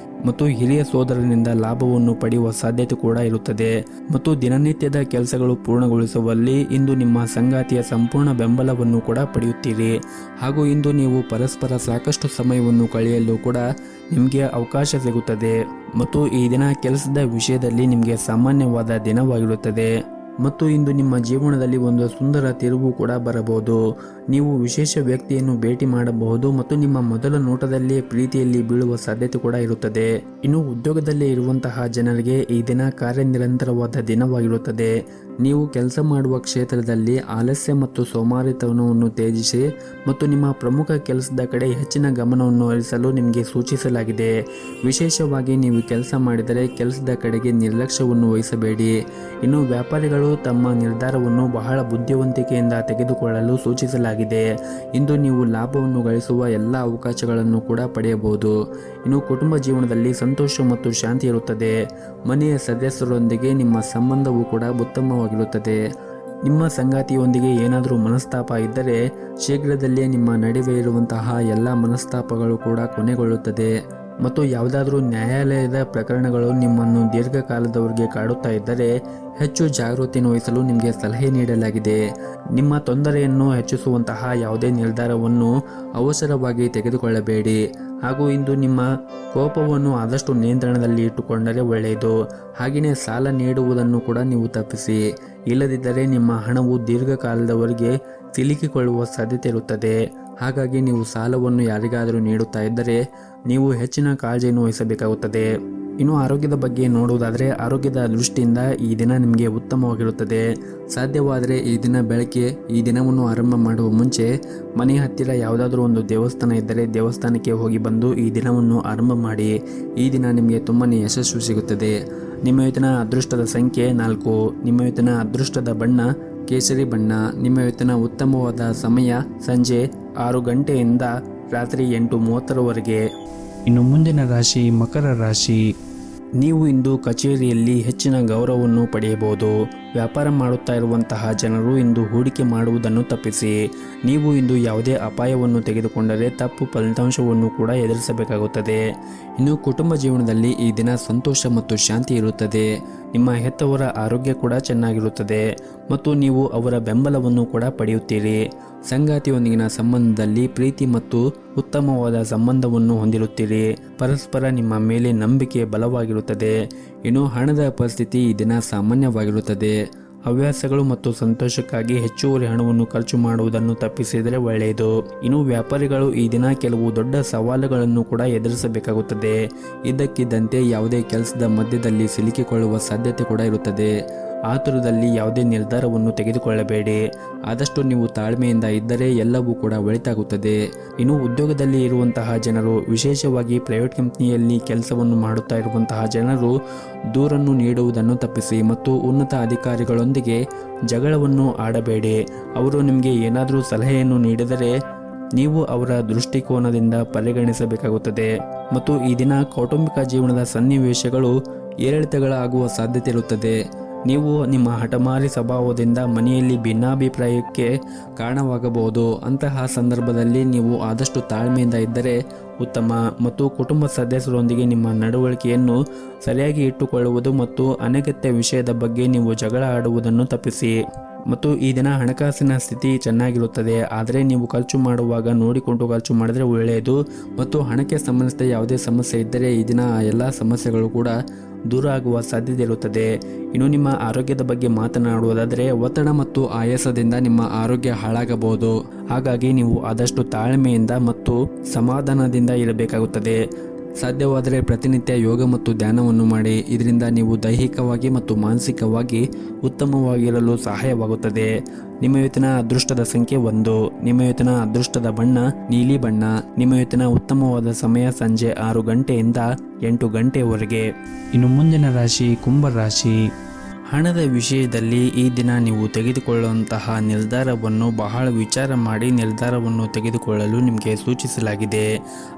ಮತ್ತು ಹಿರಿಯ ಸೋದರನಿಂದ ಲಾಭವನ್ನು ಪಡೆಯುವ ಸಾಧ್ಯತೆ ಕೂಡ ಇರುತ್ತದೆ ಮತ್ತು ದಿನನಿತ್ಯದ ಕೆಲಸಗಳು ಪೂರ್ಣಗೊಳಿಸುವಲ್ಲಿ ಇಂದು ನಿಮ್ಮ ಸಂಗಾತಿಯ ಸಂಪೂರ್ಣ ಬೆಂಬಲವನ್ನು ಕೂಡ ಪಡೆಯುತ್ತೀರಿ ಹಾಗೂ ಇಂದು ನೀವು ಪರಸ್ಪರ ಸಾಕಷ್ಟು ಸಮಯವನ್ನು ಕಳೆಯಲು ಕೂಡ ನಿಮಗೆ ಅವಕಾಶ ಸಿಗುತ್ತದೆ ಮತ್ತು ಈ ದಿನ ಕೆಲಸದ ವಿಷಯದಲ್ಲಿ ನಿಮಗೆ ಸಾಮಾನ್ಯವಾದ ದಿನವಾಗಿರುತ್ತದೆ ಮತ್ತು ಇಂದು ನಿಮ್ಮ ಜೀವನದಲ್ಲಿ ಒಂದು ಸುಂದರ ತಿರುವು ಕೂಡ ಬರಬಹುದು. ನೀವು ವಿಶೇಷ ವ್ಯಕ್ತಿಯನ್ನು ಭೇಟಿ ಮಾಡಬಹುದು ಮತ್ತು ನಿಮ್ಮ ಮೊದಲ ನೋಟದಲ್ಲಿ ಪ್ರೀತಿಯಲ್ಲಿ ಬೀಳುವ ಸಾಧ್ಯತೆ ಕೂಡ ಇರುತ್ತದೆ. ಇನ್ನು ಉದ್ಯೋಗದಲ್ಲಿ ಇರುವಂತಹ ಜನರಿಗೆ ಈ ದಿನ ಕಾರ್ಯನಿರಂತರವಾದ ದಿನವಾಗಿರುತ್ತದೆ. ನೀವು ಕೆಲಸ ಮಾಡುವ ಕ್ಷೇತ್ರದಲ್ಲಿ ಆಲಸ್ಯ ಮತ್ತು ಸೋಮಾರಿತನವನ್ನು ತ್ಯಜಿಸಿ ಮತ್ತು ನಿಮ್ಮ ಪ್ರಮುಖ ಕೆಲಸದ ಕಡೆ ಹೆಚ್ಚಿನ ಗಮನವನ್ನು ಹರಿಸಲು ನಿಮಗೆ ಸೂಚಿಸಲಾಗಿದೆ. ವಿಶೇಷವಾಗಿ ನೀವು ಕೆಲಸ ಮಾಡಿದರೆ ಕೆಲಸದ ಕಡೆಗೆ ನಿರ್ಲಕ್ಷ್ಯವನ್ನು ವಹಿಸಬೇಡಿ. ಇನ್ನು ವ್ಯಾಪಾರಿಗಳು ತಮ್ಮ ನಿರ್ಧಾರವನ್ನು ಬಹಳ ಬುದ್ಧಿವಂತಿಕೆಯಿಂದ ತೆಗೆದುಕೊಳ್ಳಲು ಸೂಚಿಸಲಾಗಿದೆ. ಇಂದು ನೀವು ಲಾಭವನ್ನು ಗಳಿಸುವ ಎಲ್ಲ ಅವಕಾಶಗಳನ್ನು ಕೂಡ ಪಡೆಯಬಹುದು. ಇನ್ನು ಕುಟುಂಬ ಜೀವನದಲ್ಲಿ ಸಂತೋಷ ಮತ್ತು ಶಾಂತಿ ಇರುತ್ತದೆ. ಮನೆಯ ಸದಸ್ಯರೊಂದಿಗೆ ನಿಮ್ಮ ಸಂಬಂಧವು ಕೂಡ ಉತ್ತಮವಾಗಿರುತ್ತದೆ. ನಿಮ್ಮ ಸಂಗಾತಿಯೊಂದಿಗೆ ಏನಾದರೂ ಮನಸ್ತಾಪ ಇದ್ದರೆ ಶೀಘ್ರದಲ್ಲೇ ನಿಮ್ಮ ನಡುವೆ ಇರುವಂತಹ ಎಲ್ಲ ಮನಸ್ತಾಪಗಳು ಕೂಡ ಕೊನೆಗೊಳ್ಳುತ್ತದೆ. ಮತ್ತು ಯಾವುದಾದ್ರೂ ನ್ಯಾಯಾಲಯದ ಪ್ರಕರಣಗಳು ನಿಮ್ಮನ್ನು ದೀರ್ಘಕಾಲದವರೆಗೆ ಕಾಡುತ್ತಾ ಇದ್ದರೆ ಹೆಚ್ಚು ಜಾಗೃತಿಯನ್ನು ವಹಿಸಲು ನಿಮಗೆ ಸಲಹೆ ನೀಡಲಾಗಿದೆ. ನಿಮ್ಮ ತೊಂದರೆಯನ್ನು ಹೆಚ್ಚಿಸುವಂತಹ ಯಾವುದೇ ನಿರ್ಧಾರವನ್ನು ಅವಸರವಾಗಿ ತೆಗೆದುಕೊಳ್ಳಬೇಡಿ. ಹಾಗೂ ಇಂದು ನಿಮ್ಮ ಕೋಪವನ್ನು ಆದಷ್ಟು ನಿಯಂತ್ರಣದಲ್ಲಿ ಇಟ್ಟುಕೊಂಡರೆ ಒಳ್ಳೆಯದು. ಹಾಗೆಯೇ ಸಾಲ ನೀಡುವುದನ್ನು ಕೂಡ ನೀವು ತಪ್ಪಿಸಿ. ಇಲ್ಲದಿದ್ದರೆ ನಿಮ್ಮ ಹಣವು ದೀರ್ಘಕಾಲದವರೆಗೆ ಸಿಲುಕಿಕೊಳ್ಳುವ ಸಾಧ್ಯತೆ ಇರುತ್ತದೆ. ಹಾಗಾಗಿ ನೀವು ಸಾಲವನ್ನು ಯಾರಿಗಾದರೂ ನೀಡುತ್ತಾ ಇದ್ದರೆ ನೀವು ಹೆಚ್ಚಿನ ಕಾಳಜಿಯನ್ನು ವಹಿಸಬೇಕಾಗುತ್ತದೆ. ಇನ್ನು ಆರೋಗ್ಯದ ಬಗ್ಗೆ ನೋಡುವುದಾದರೆ ಆರೋಗ್ಯದ ದೃಷ್ಟಿಯಿಂದ ಈ ದಿನ ನಿಮಗೆ ಉತ್ತಮವಾಗಿರುತ್ತದೆ. ಸಾಧ್ಯವಾದರೆ ಈ ದಿನ ಬೆಳಗ್ಗೆ ಈ ದಿನವನ್ನು ಆರಂಭ ಮಾಡುವ ಮುಂಚೆ ಮನೆ ಹತ್ತಿರ ಯಾವುದಾದ್ರೂ ಒಂದು ದೇವಸ್ಥಾನ ಇದ್ದರೆ ದೇವಸ್ಥಾನಕ್ಕೆ ಹೋಗಿ ಬಂದು ಈ ದಿನವನ್ನು ಆರಂಭ ಮಾಡಿ. ಈ ದಿನ ನಿಮಗೆ ತುಂಬಾ ಯಶಸ್ಸು ಸಿಗುತ್ತದೆ. ನಿಮ್ಮ ಇವತ್ತಿನ ಅದೃಷ್ಟದ ಸಂಖ್ಯೆ 4. ನಿಮ್ಮ ಇವತ್ತಿನ ಅದೃಷ್ಟದ ಬಣ್ಣ ಕೇಸರಿ ಬಣ್ಣ. ನಿಮ್ಮ ಇವತ್ತಿನ ಉತ್ತಮವಾದ ಸಮಯ ಸಂಜೆ 6 ಗಂಟೆಯಿಂದ ರಾತ್ರಿ 8:30ರವರೆಗೆ. ಇನ್ನು ಮುಂದಿನ ರಾಶಿ ಮಕರ ರಾಶಿ. ನೀವು ಇಂದು ಕಚೇರಿಯಲ್ಲಿ ಹೆಚ್ಚಿನ ಗೌರವವನ್ನು ಪಡೆಯಬಹುದು. ವ್ಯಾಪಾರ ಮಾಡುತ್ತಾ ಇರುವಂತಹ ಜನರು ಇಂದು ಹೂಡಿಕೆ ಮಾಡುವುದನ್ನು ತಪ್ಪಿಸಿ. ನೀವು ಇಂದು ಯಾವುದೇ ಅಪಾಯವನ್ನು ತೆಗೆದುಕೊಂಡರೆ ತಪ್ಪು ಫಲಿತಾಂಶವನ್ನು ಕೂಡ ಎದುರಿಸಬೇಕಾಗುತ್ತದೆ. ಇನ್ನು ಕುಟುಂಬ ಜೀವನದಲ್ಲಿ ಈ ದಿನ ಸಂತೋಷ ಮತ್ತು ಶಾಂತಿ ಇರುತ್ತದೆ. ನಿಮ್ಮ ಹೆತ್ತವರ ಆರೋಗ್ಯ ಕೂಡ ಚೆನ್ನಾಗಿರುತ್ತದೆ ಮತ್ತು ನೀವು ಅವರ ಬೆಂಬಲವನ್ನು ಕೂಡ ಪಡೆಯುತ್ತೀರಿ. ಸಂಗಾತಿಯೊಂದಿಗಿನ ಸಂಬಂಧದಲ್ಲಿ ಪ್ರೀತಿ ಮತ್ತು ಉತ್ತಮವಾದ ಸಂಬಂಧವನ್ನು ಹೊಂದಿರುತ್ತೀರಿ. ಪರಸ್ಪರ ನಿಮ್ಮ ಮೇಲೆ ನಂಬಿಕೆ ಬಲವಾಗಿರುತ್ತದೆ. ಇನ್ನು ಹಣದ ಪರಿಸ್ಥಿತಿ ಈ ದಿನ ಸಾಮಾನ್ಯವಾಗಿರುತ್ತದೆ. ಹವ್ಯಾಸಗಳು ಮತ್ತು ಸಂತೋಷಕ್ಕಾಗಿ ಹೆಚ್ಚುವರಿ ಹಣವನ್ನು ಖರ್ಚು ಮಾಡುವುದನ್ನು ತಪ್ಪಿಸಿದರೆ ಒಳ್ಳೆಯದು. ಇನ್ನು ವ್ಯಾಪಾರಿಗಳು ಈ ದಿನ ಕೆಲವು ದೊಡ್ಡ ಸವಾಲುಗಳನ್ನು ಕೂಡ ಎದುರಿಸಬೇಕಾಗುತ್ತದೆ. ಇದ್ದಕ್ಕಿದ್ದಂತೆ ಯಾವುದೇ ಕೆಲಸದ ಮಧ್ಯದಲ್ಲಿ ಸಿಲುಕಿಕೊಳ್ಳುವ ಸಾಧ್ಯತೆ ಕೂಡ ಇರುತ್ತದೆ. ಆತುರದಲ್ಲಿ ಯಾವುದೇ ನಿರ್ಧಾರವನ್ನು ತೆಗೆದುಕೊಳ್ಳಬೇಡಿ. ಆದಷ್ಟು ನೀವು ತಾಳ್ಮೆಯಿಂದ ಇದ್ದರೆ ಎಲ್ಲವೂ ಕೂಡ ಒಳಿತಾಗುತ್ತದೆ. ಇನ್ನು ಉದ್ಯೋಗದಲ್ಲಿ ಇರುವಂತಹ ಜನರು, ವಿಶೇಷವಾಗಿ ಪ್ರೈವೇಟ್ ಕಂಪನಿಯಲ್ಲಿ ಕೆಲಸವನ್ನು ಮಾಡುತ್ತಾ ಇರುವಂತಹ ಜನರು ದೂರನ್ನು ನೀಡುವುದನ್ನು ತಪ್ಪಿಸಿ ಮತ್ತು ಉನ್ನತ ಅಧಿಕಾರಿಗಳೊಂದಿಗೆ ಜಗಳವನ್ನು ಆಡಬೇಡಿ. ಅವರು ನಿಮಗೆ ಏನಾದರೂ ಸಲಹೆಯನ್ನು ನೀಡಿದರೆ ನೀವು ಅವರ ದೃಷ್ಟಿಕೋನದಿಂದ ಪರಿಗಣಿಸಬೇಕಾಗುತ್ತದೆ. ಮತ್ತು ಈ ದಿನ ಕೌಟುಂಬಿಕ ಜೀವನದ ಸನ್ನಿವೇಶಗಳು ಏರಿಳಿತಗಳಾಗುವ ಸಾಧ್ಯತೆ ಇರುತ್ತದೆ. ನೀವು ನಿಮ್ಮ ಹಠಮಾರಿ ಸ್ವಭಾವದಿಂದ ಮನೆಯಲ್ಲಿ ಭಿನ್ನಾಭಿಪ್ರಾಯಕ್ಕೆ ಕಾರಣವಾಗಬಹುದು. ಅಂತಹ ಸಂದರ್ಭದಲ್ಲಿ ನೀವು ಆದಷ್ಟು ತಾಳ್ಮೆಯಿಂದ ಇದ್ದರೆ ಉತ್ತಮ. ಮತ್ತು ಕುಟುಂಬ ಸದಸ್ಯರೊಂದಿಗೆ ನಿಮ್ಮ ನಡವಳಿಕೆಯನ್ನು ಸರಿಯಾಗಿ ಇಟ್ಟುಕೊಳ್ಳುವುದು ಮತ್ತು ಅನಗತ್ಯ ವಿಷಯದ ಬಗ್ಗೆ ನೀವು ಜಗಳ ಆಡುವುದನ್ನು ತಪ್ಪಿಸಿ. ಮತ್ತು ಈ ದಿನ ಹಣಕಾಸಿನ ಸ್ಥಿತಿ ಚೆನ್ನಾಗಿರುತ್ತದೆ. ಆದರೆ ನೀವು ಖರ್ಚು ಮಾಡುವಾಗ ನೋಡಿಕೊಂಡು ಖರ್ಚು ಮಾಡಿದರೆ ಒಳ್ಳೆಯದು. ಮತ್ತು ಹಣಕ್ಕೆ ಸಂಬಂಧಿಸಿದ ಯಾವುದೇ ಸಮಸ್ಯೆ ಇದ್ದರೆ ಈ ದಿನ ಎಲ್ಲ ಸಮಸ್ಯೆಗಳು ಕೂಡ ದೂರ ಆಗುವ ಸಾಧ್ಯತೆ ಇರುತ್ತದೆ. ಇನ್ನು ನಿಮ್ಮ ಆರೋಗ್ಯದ ಬಗ್ಗೆ ಮಾತನಾಡುವುದಾದರೆ ಒತ್ತಡ ಮತ್ತು ಆಯಾಸದಿಂದ ನಿಮ್ಮ ಆರೋಗ್ಯ ಹಾಳಾಗಬಹುದು. ಹಾಗಾಗಿ ನೀವು ಆದಷ್ಟು ತಾಳ್ಮೆಯಿಂದ ಮತ್ತು ಸಮಾಧಾನದಿಂದ ಇರಬೇಕಾಗುತ್ತದೆ. ಸಾಧ್ಯವಾದರೆ ಪ್ರತಿನಿತ್ಯ ಯೋಗ ಮತ್ತು ಧ್ಯಾನವನ್ನು ಮಾಡಿ. ಇದರಿಂದ ನೀವು ದೈಹಿಕವಾಗಿ ಮತ್ತು ಮಾನಸಿಕವಾಗಿ ಉತ್ತಮವಾಗಿರಲು ಸಹಾಯವಾಗುತ್ತದೆ. ನಿಮ್ಮ ಇವತ್ತಿನ ಅದೃಷ್ಟದ ಸಂಖ್ಯೆ 1. ನಿಮ್ಮ ಇವತ್ತಿನ ಅದೃಷ್ಟದ ಬಣ್ಣ ನೀಲಿ ಬಣ್ಣ. ನಿಮ್ಮ ಇವತ್ತಿನ ಉತ್ತಮವಾದ ಸಮಯ ಸಂಜೆ 6 ಗಂಟೆಯಿಂದ 8 ಗಂಟೆಯವರೆಗೆ. ಇನ್ನು ಮುಂದಿನ ರಾಶಿ ಕುಂಭ ರಾಶಿ. ಹಣದ ವಿಷಯದಲ್ಲಿ ಈ ದಿನ ನೀವು ತೆಗೆದುಕೊಳ್ಳುವಂತಹ ನಿರ್ಧಾರವನ್ನು ಬಹಳ ವಿಚಾರ ಮಾಡಿ ನಿರ್ಧಾರವನ್ನು ತೆಗೆದುಕೊಳ್ಳಲು ನಿಮಗೆ ಸೂಚಿಸಲಾಗಿದೆ.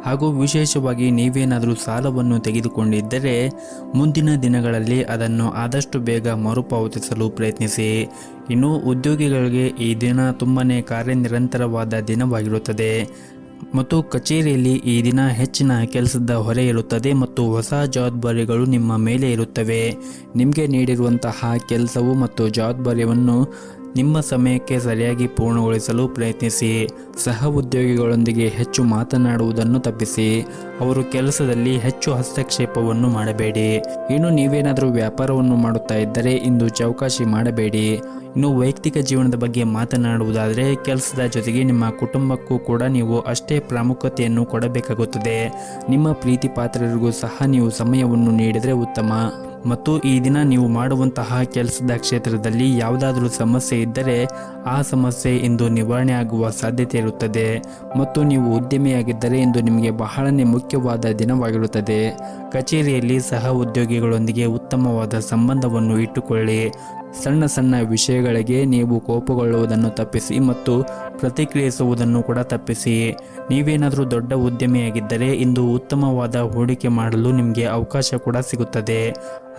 ಹಾಗೂ ವಿಶೇಷವಾಗಿ ನೀವೇನಾದರೂ ಸಾಲವನ್ನು ತೆಗೆದುಕೊಂಡಿದ್ದರೆ ಮುಂದಿನ ದಿನಗಳಲ್ಲಿ ಅದನ್ನು ಆದಷ್ಟು ಬೇಗ ಮರುಪಾವತಿಸಲು ಪ್ರಯತ್ನಿಸಿ. ಇನ್ನು ಉದ್ಯೋಗಿಗಳಿಗೆ ಈ ದಿನ ತುಂಬಾ ಕಾರ್ಯನಿರಂತರವಾದ ದಿನವಾಗಿರುತ್ತದೆ. ಮತ್ತು ಕಚೇರಿಯಲ್ಲಿ ಈ ದಿನ ಹೆಚ್ಚಿನ ಕೆಲಸದ ಹೊರೆ ಇರುತ್ತದೆ ಮತ್ತು ಹೊಸ ಜವಾಬ್ದಾರಿಗಳು ನಿಮ್ಮ ಮೇಲೆ ಇರುತ್ತವೆ. ನಿಮಗೆ ನೀಡಿರುವಂತಹ ಕೆಲಸವು ಮತ್ತು ಜವಾಬ್ದಾರಿಯನ್ನು ನಿಮ್ಮ ಸಮಯಕ್ಕೆ ಸರಿಯಾಗಿ ಪೂರ್ಣಗೊಳಿಸಲು ಪ್ರಯತ್ನಿಸಿ. ಸಹ ಉದ್ಯೋಗಿಗಳೊಂದಿಗೆ ಹೆಚ್ಚು ಮಾತನಾಡುವುದನ್ನು ತಪ್ಪಿಸಿ. ಅವರು ಕೆಲಸದಲ್ಲಿ ಹೆಚ್ಚು ಹಸ್ತಕ್ಷೇಪವನ್ನು ಮಾಡಬೇಡಿ. ಇನ್ನು ನೀವೇನಾದರೂ ವ್ಯಾಪಾರವನ್ನು ಮಾಡುತ್ತಾ ಇದ್ದರೆ ಇಂದು ಚೌಕಾಶಿ ಮಾಡಬೇಡಿ. ಇನ್ನು ವೈಯಕ್ತಿಕ ಜೀವನದ ಬಗ್ಗೆ ಮಾತನಾಡುವುದಾದರೆ ಕೆಲಸದ ಜೊತೆಗೆ ನಿಮ್ಮ ಕುಟುಂಬಕ್ಕೂ ಕೂಡ ನೀವು ಅಷ್ಟೇ ಪ್ರಾಮುಖ್ಯತೆಯನ್ನು ಕೊಡಬೇಕಾಗುತ್ತದೆ. ನಿಮ್ಮ ಪ್ರೀತಿ ಪಾತ್ರರಿಗೂ ಸಹ ನೀವು ಸಮಯವನ್ನು ನೀಡಿದರೆ ಉತ್ತಮ. ಮತ್ತು ಈ ದಿನ ನೀವು ಮಾಡುವಂತಹ ಕೆಲಸದ ಕ್ಷೇತ್ರದಲ್ಲಿ ಯಾವುದಾದರೂ ಸಮಸ್ಯೆ ಇದ್ದರೆ ಆ ಸಮಸ್ಯೆ ಇಂದು ನಿವಾರಣೆ ಆಗುವ ಸಾಧ್ಯತೆ ಇರುತ್ತದೆ. ಮತ್ತು ನೀವು ಉದ್ಯಮಿಯಾಗಿದ್ದರೆ ಇಂದು ನಿಮಗೆ ಬಹಳನೇ ಮುಖ್ಯವಾದ ದಿನವಾಗಿರುತ್ತದೆ. ಕಚೇರಿಯಲ್ಲಿ ಸಹ ಉದ್ಯೋಗಿಗಳೊಂದಿಗೆ ಉತ್ತಮವಾದ ಸಂಬಂಧವನ್ನು ಇಟ್ಟುಕೊಳ್ಳಿ. ಸಣ್ಣ ಸಣ್ಣ ವಿಷಯಗಳಿಗೆ ನೀವು ಕೋಪಗೊಳ್ಳುವುದನ್ನು ತಪ್ಪಿಸಿ ಮತ್ತು ಪ್ರತಿಕ್ರಿಯಿಸುವುದನ್ನು ಕೂಡ ತಪ್ಪಿಸಿ. ನೀವೇನಾದರೂ ದೊಡ್ಡ ಉದ್ಯಮಿಯಾಗಿದ್ದರೆ ಇಂದು ಉತ್ತಮವಾದ ಹೂಡಿಕೆ ಮಾಡಲು ನಿಮಗೆ ಅವಕಾಶ ಕೂಡ ಸಿಗುತ್ತದೆ.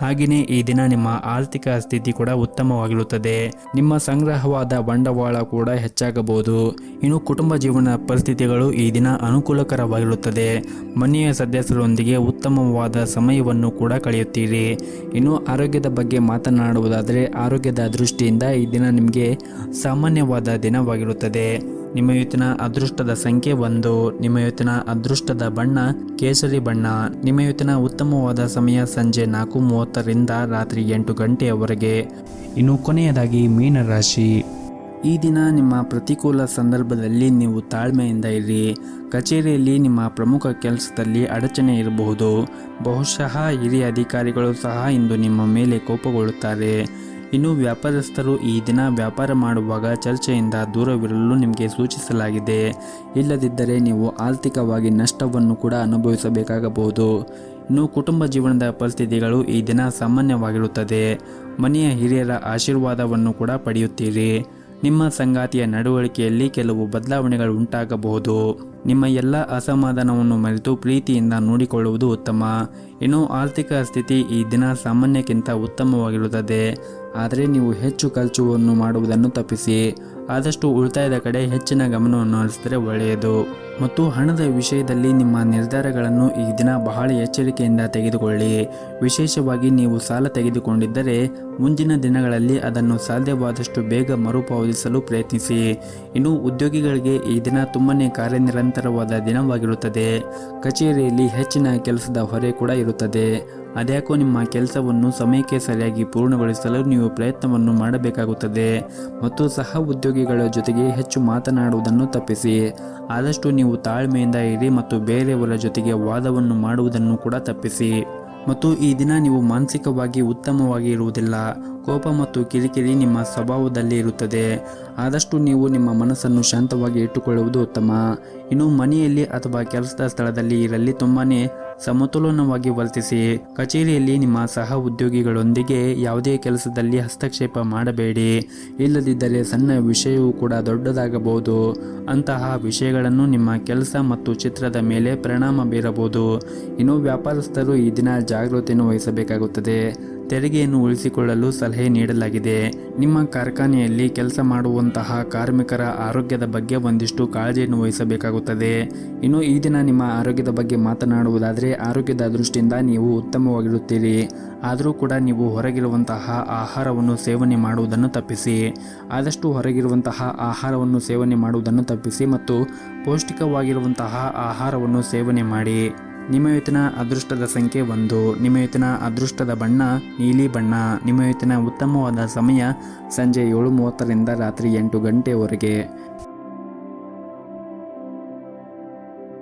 ಹಾಗೆಯೇ ಈ ದಿನ ನಿಮ್ಮ ಆರ್ಥಿಕ ಸ್ಥಿತಿ ಕೂಡ ಉತ್ತಮವಾಗಿರುತ್ತದೆ. ನಿಮ್ಮ ಸಂಗ್ರಹವಾದ ಬಂಡವಾಳ ಕೂಡ ಹೆಚ್ಚಾಗಬಹುದು. ಇನ್ನು ಕುಟುಂಬ ಜೀವನ ಪರಿಸ್ಥಿತಿಗಳು ಈ ದಿನ ಅನುಕೂಲಕರವಾಗಿರುತ್ತದೆ. ಮನೆಯ ಸದಸ್ಯರೊಂದಿಗೆ ಉತ್ತಮವಾದ ಸಮಯವನ್ನು ಕೂಡ ಕಳೆಯುತ್ತೀರಿ. ಇನ್ನು ಆರೋಗ್ಯದ ಬಗ್ಗೆ ಮಾತನಾಡುವುದಾದರೆ ಆರೋಗ್ಯದ ದೃಷ್ಟಿಯಿಂದ ಈ ದಿನ ನಿಮಗೆ ಸಾಮಾನ್ಯವಾದ ದಿನವಾಗಿರುತ್ತದೆ. ನಿಮ್ಮ ಇವತ್ತಿನ ಅದೃಷ್ಟದ ಸಂಖ್ಯೆ 1. ನಿಮ್ಮ ಇವತ್ತಿನ ಅದೃಷ್ಟದ ಬಣ್ಣ ಕೇಸರಿ ಬಣ್ಣ. ನಿಮ್ಮ ಇವತ್ತಿನ ಉತ್ತಮವಾದ ಸಮಯ ಸಂಜೆ 4:30ರಿಂದ ರಾತ್ರಿ 8 ಗಂಟೆಯವರೆಗೆ. ಇನ್ನು ಕೊನೆಯದಾಗಿ ಮೀನರಾಶಿ. ಈ ದಿನ ನಿಮ್ಮ ಪ್ರತಿಕೂಲ ಸಂದರ್ಭದಲ್ಲಿ ನೀವು ತಾಳ್ಮೆಯಿಂದ ಇರಿ. ಕಚೇರಿಯಲ್ಲಿ ನಿಮ್ಮ ಪ್ರಮುಖ ಕೆಲಸದಲ್ಲಿ ಅಡಚಣೆ ಇರಬಹುದು. ಬಹುಶಃ ಹಿರಿಯ ಅಧಿಕಾರಿಗಳು ಸಹ ಇಂದು ನಿಮ್ಮ ಮೇಲೆ ಕೋಪಗೊಳ್ಳುತ್ತಾರೆ. ಇನ್ನು ವ್ಯಾಪಾರಸ್ಥರು ಈ ದಿನ ವ್ಯಾಪಾರ ಮಾಡುವಾಗ ಚರ್ಚೆಯಿಂದ ದೂರವಿರಲು ನಿಮಗೆ ಸೂಚಿಸಲಾಗಿದೆ. ಇಲ್ಲದಿದ್ದರೆ ನೀವು ಆರ್ಥಿಕವಾಗಿ ನಷ್ಟವನ್ನು ಕೂಡ ಅನುಭವಿಸಬೇಕಾಗಬಹುದು. ಇನ್ನು ಕುಟುಂಬ ಜೀವನದ ಪರಿಸ್ಥಿತಿಗಳು ಈ ದಿನ ಸಾಮಾನ್ಯವಾಗಿರುತ್ತದೆ. ಮನೆಯ ಹಿರಿಯರ ಆಶೀರ್ವಾದವನ್ನು ಕೂಡ ಪಡೆಯುತ್ತೀರಿ. ನಿಮ್ಮ ಸಂಗಾತಿಯ ನಡವಳಿಕೆಯಲ್ಲಿ ಕೆಲವು ಬದಲಾವಣೆಗಳು ಉಂಟಾಗಬಹುದು. ನಿಮ್ಮ ಎಲ್ಲ ಅಸಮಾಧಾನವನ್ನು ಮರೆತು ಪ್ರೀತಿಯಿಂದ ನೋಡಿಕೊಳ್ಳುವುದು ಉತ್ತಮ. ಇನ್ನು ಆರ್ಥಿಕ ಸ್ಥಿತಿ ಈ ದಿನ ಸಾಮಾನ್ಯಕ್ಕಿಂತ ಉತ್ತಮವಾಗಿರುತ್ತದೆ. ಆದರೆ ನೀವು ಹೆಚ್ಚು ಖರ್ಚುವನ್ನು ಮಾಡುವುದನ್ನು ತಪ್ಪಿಸಿ. ಆದಷ್ಟು ಉಳಿತಾಯದ ಕಡೆ ಹೆಚ್ಚಿನ ಗಮನವನ್ನು ಹರಿಸಿದರೆ ಒಳ್ಳೆಯದು. ಮತ್ತು ಹಣದ ವಿಷಯದಲ್ಲಿ ನಿಮ್ಮ ನಿರ್ಧಾರಗಳನ್ನು ಈ ದಿನ ಬಹಳ ಎಚ್ಚರಿಕೆಯಿಂದ ತೆಗೆದುಕೊಳ್ಳಿ. ವಿಶೇಷವಾಗಿ ನೀವು ಸಾಲ ತೆಗೆದುಕೊಂಡಿದ್ದರೆ ಮುಂದಿನ ದಿನಗಳಲ್ಲಿ ಅದನ್ನು ಸಾಧ್ಯವಾದಷ್ಟು ಬೇಗ ಮರುಪಾವತಿಸಲು ಪ್ರಯತ್ನಿಸಿ. ಇನ್ನು ಉದ್ಯೋಗಿಗಳಿಗೆ ಈ ದಿನ ತುಂಬನೇ ಕಾರ್ಯನಿರಂತರವಾದ ದಿನವಾಗಿರುತ್ತದೆ. ಕಚೇರಿಯಲ್ಲಿ ಹೆಚ್ಚಿನ ಕೆಲಸದ ಹೊರೆ ಕೂಡ ಇರುತ್ತದೆ. ಅದ್ಯಾಕೋ ನಿಮ್ಮ ಕೆಲಸವನ್ನು ಸಮಯಕ್ಕೆ ಸರಿಯಾಗಿ ಪೂರ್ಣಗೊಳಿಸಲು ನೀವು ಪ್ರಯತ್ನವನ್ನು ಮಾಡಬೇಕಾಗುತ್ತದೆ. ಮತ್ತು ಸಹ ಉದ್ಯೋಗಿಗಳ ಜೊತೆಗೆ ಹೆಚ್ಚು ಮಾತನಾಡುವುದನ್ನು ತಪ್ಪಿಸಿ. ಆದಷ್ಟು ನೀವು ತಾಳ್ಮೆಯಿಂದ ಇರಿ ಮತ್ತು ಬೇರೆಯವರ ಜೊತೆಗೆ ವಾದವನ್ನು ಮಾಡುವುದನ್ನು ಕೂಡ ತಪ್ಪಿಸಿ. ಮತ್ತು ಈ ದಿನ ನೀವು ಮಾನಸಿಕವಾಗಿ ಉತ್ತಮವಾಗಿ ಇರುವುದಿಲ್ಲ. ಕೋಪ ಮತ್ತು ಕಿರಿಕಿರಿ ನಿಮ್ಮ ಸ್ವಭಾವದಲ್ಲಿ ಇರುತ್ತದೆ. ಆದಷ್ಟು ನೀವು ನಿಮ್ಮ ಮನಸ್ಸನ್ನು ಶಾಂತವಾಗಿ ಇಟ್ಟುಕೊಳ್ಳುವುದು ಉತ್ತಮ. ಇನ್ನು ಮನೆಯಲ್ಲಿ ಅಥವಾ ಕೆಲಸದ ಸ್ಥಳದಲ್ಲಿ ಇರಲಿ ತುಂಬಾನೇ ಸಮತೋಲನವಾಗಿ ವರ್ತಿಸಿ. ಕಚೇರಿಯಲ್ಲಿ ನಿಮ್ಮ ಸಹ ಉದ್ಯೋಗಿಗಳೊಂದಿಗೆ ಯಾವುದೇ ಕೆಲಸದಲ್ಲಿ ಹಸ್ತಕ್ಷೇಪ ಮಾಡಬೇಡಿ. ಇಲ್ಲದಿದ್ದರೆ ಸಣ್ಣ ವಿಷಯವೂ ಕೂಡ ದೊಡ್ಡದಾಗಬಹುದು. ಅಂತಹ ವಿಷಯಗಳನ್ನು ನಿಮ್ಮ ಕೆಲಸ ಮತ್ತು ಚಿತ್ರದ ಮೇಲೆ ಪರಿಣಾಮ ಬೀರಬಹುದು. ಇನ್ನು ವ್ಯಾಪಾರಸ್ಥರು ಈ ದಿನ ಜಾಗೃತಿಯನ್ನು ವಹಿಸಬೇಕಾಗುತ್ತದೆ. ತೆರಿಗೆಯನ್ನು ಉಳಿಸಿಕೊಳ್ಳಲು ಸಲಹೆ ನೀಡಲಾಗಿದೆ. ನಿಮ್ಮ ಕಾರ್ಖಾನೆಯಲ್ಲಿ ಕೆಲಸ ಮಾಡುವಂತಹ ಕಾರ್ಮಿಕರ ಆರೋಗ್ಯದ ಬಗ್ಗೆ ಒಂದಿಷ್ಟು ಕಾಳಜಿಯನ್ನು ವಹಿಸಬೇಕಾಗುತ್ತದೆ. ಇನ್ನು ಈ ದಿನ ನಿಮ್ಮ ಆರೋಗ್ಯದ ಬಗ್ಗೆ ಮಾತನಾಡುವುದಾದರೆ ಆರೋಗ್ಯದ ದೃಷ್ಟಿಯಿಂದ ನೀವು ಉತ್ತಮವಾಗಿರುತ್ತೀರಿ. ಆದರೂ ಕೂಡ ನೀವು ಹೊರಗಿರುವಂತಹ ಆಹಾರವನ್ನು ಸೇವನೆ ಮಾಡುವುದನ್ನು ತಪ್ಪಿಸಿ. ಆದಷ್ಟು ಹೊರಗಿರುವಂತಹ ಆಹಾರವನ್ನು ಸೇವನೆ ಮಾಡುವುದನ್ನು ತಪ್ಪಿಸಿ ಮತ್ತು ಪೌಷ್ಟಿಕವಾಗಿರುವಂತಹ ಆಹಾರವನ್ನು ಸೇವನೆ ಮಾಡಿ. ನಿಮ್ಮ ಇವತ್ತಿನ ಅದೃಷ್ಟದ ಸಂಖ್ಯೆ 1. ನಿಮ್ಮ ಇವತ್ತಿನ ಅದೃಷ್ಟದ ಬಣ್ಣ ನೀಲಿ ಬಣ್ಣ. ನಿಮ್ಮ ಇವತ್ತಿನ ಉತ್ತಮವಾದ ಸಮಯ ಸಂಜೆ 7:30ರಿಂದ ರಾತ್ರಿ 8 ಗಂಟೆಯವರೆಗೆ.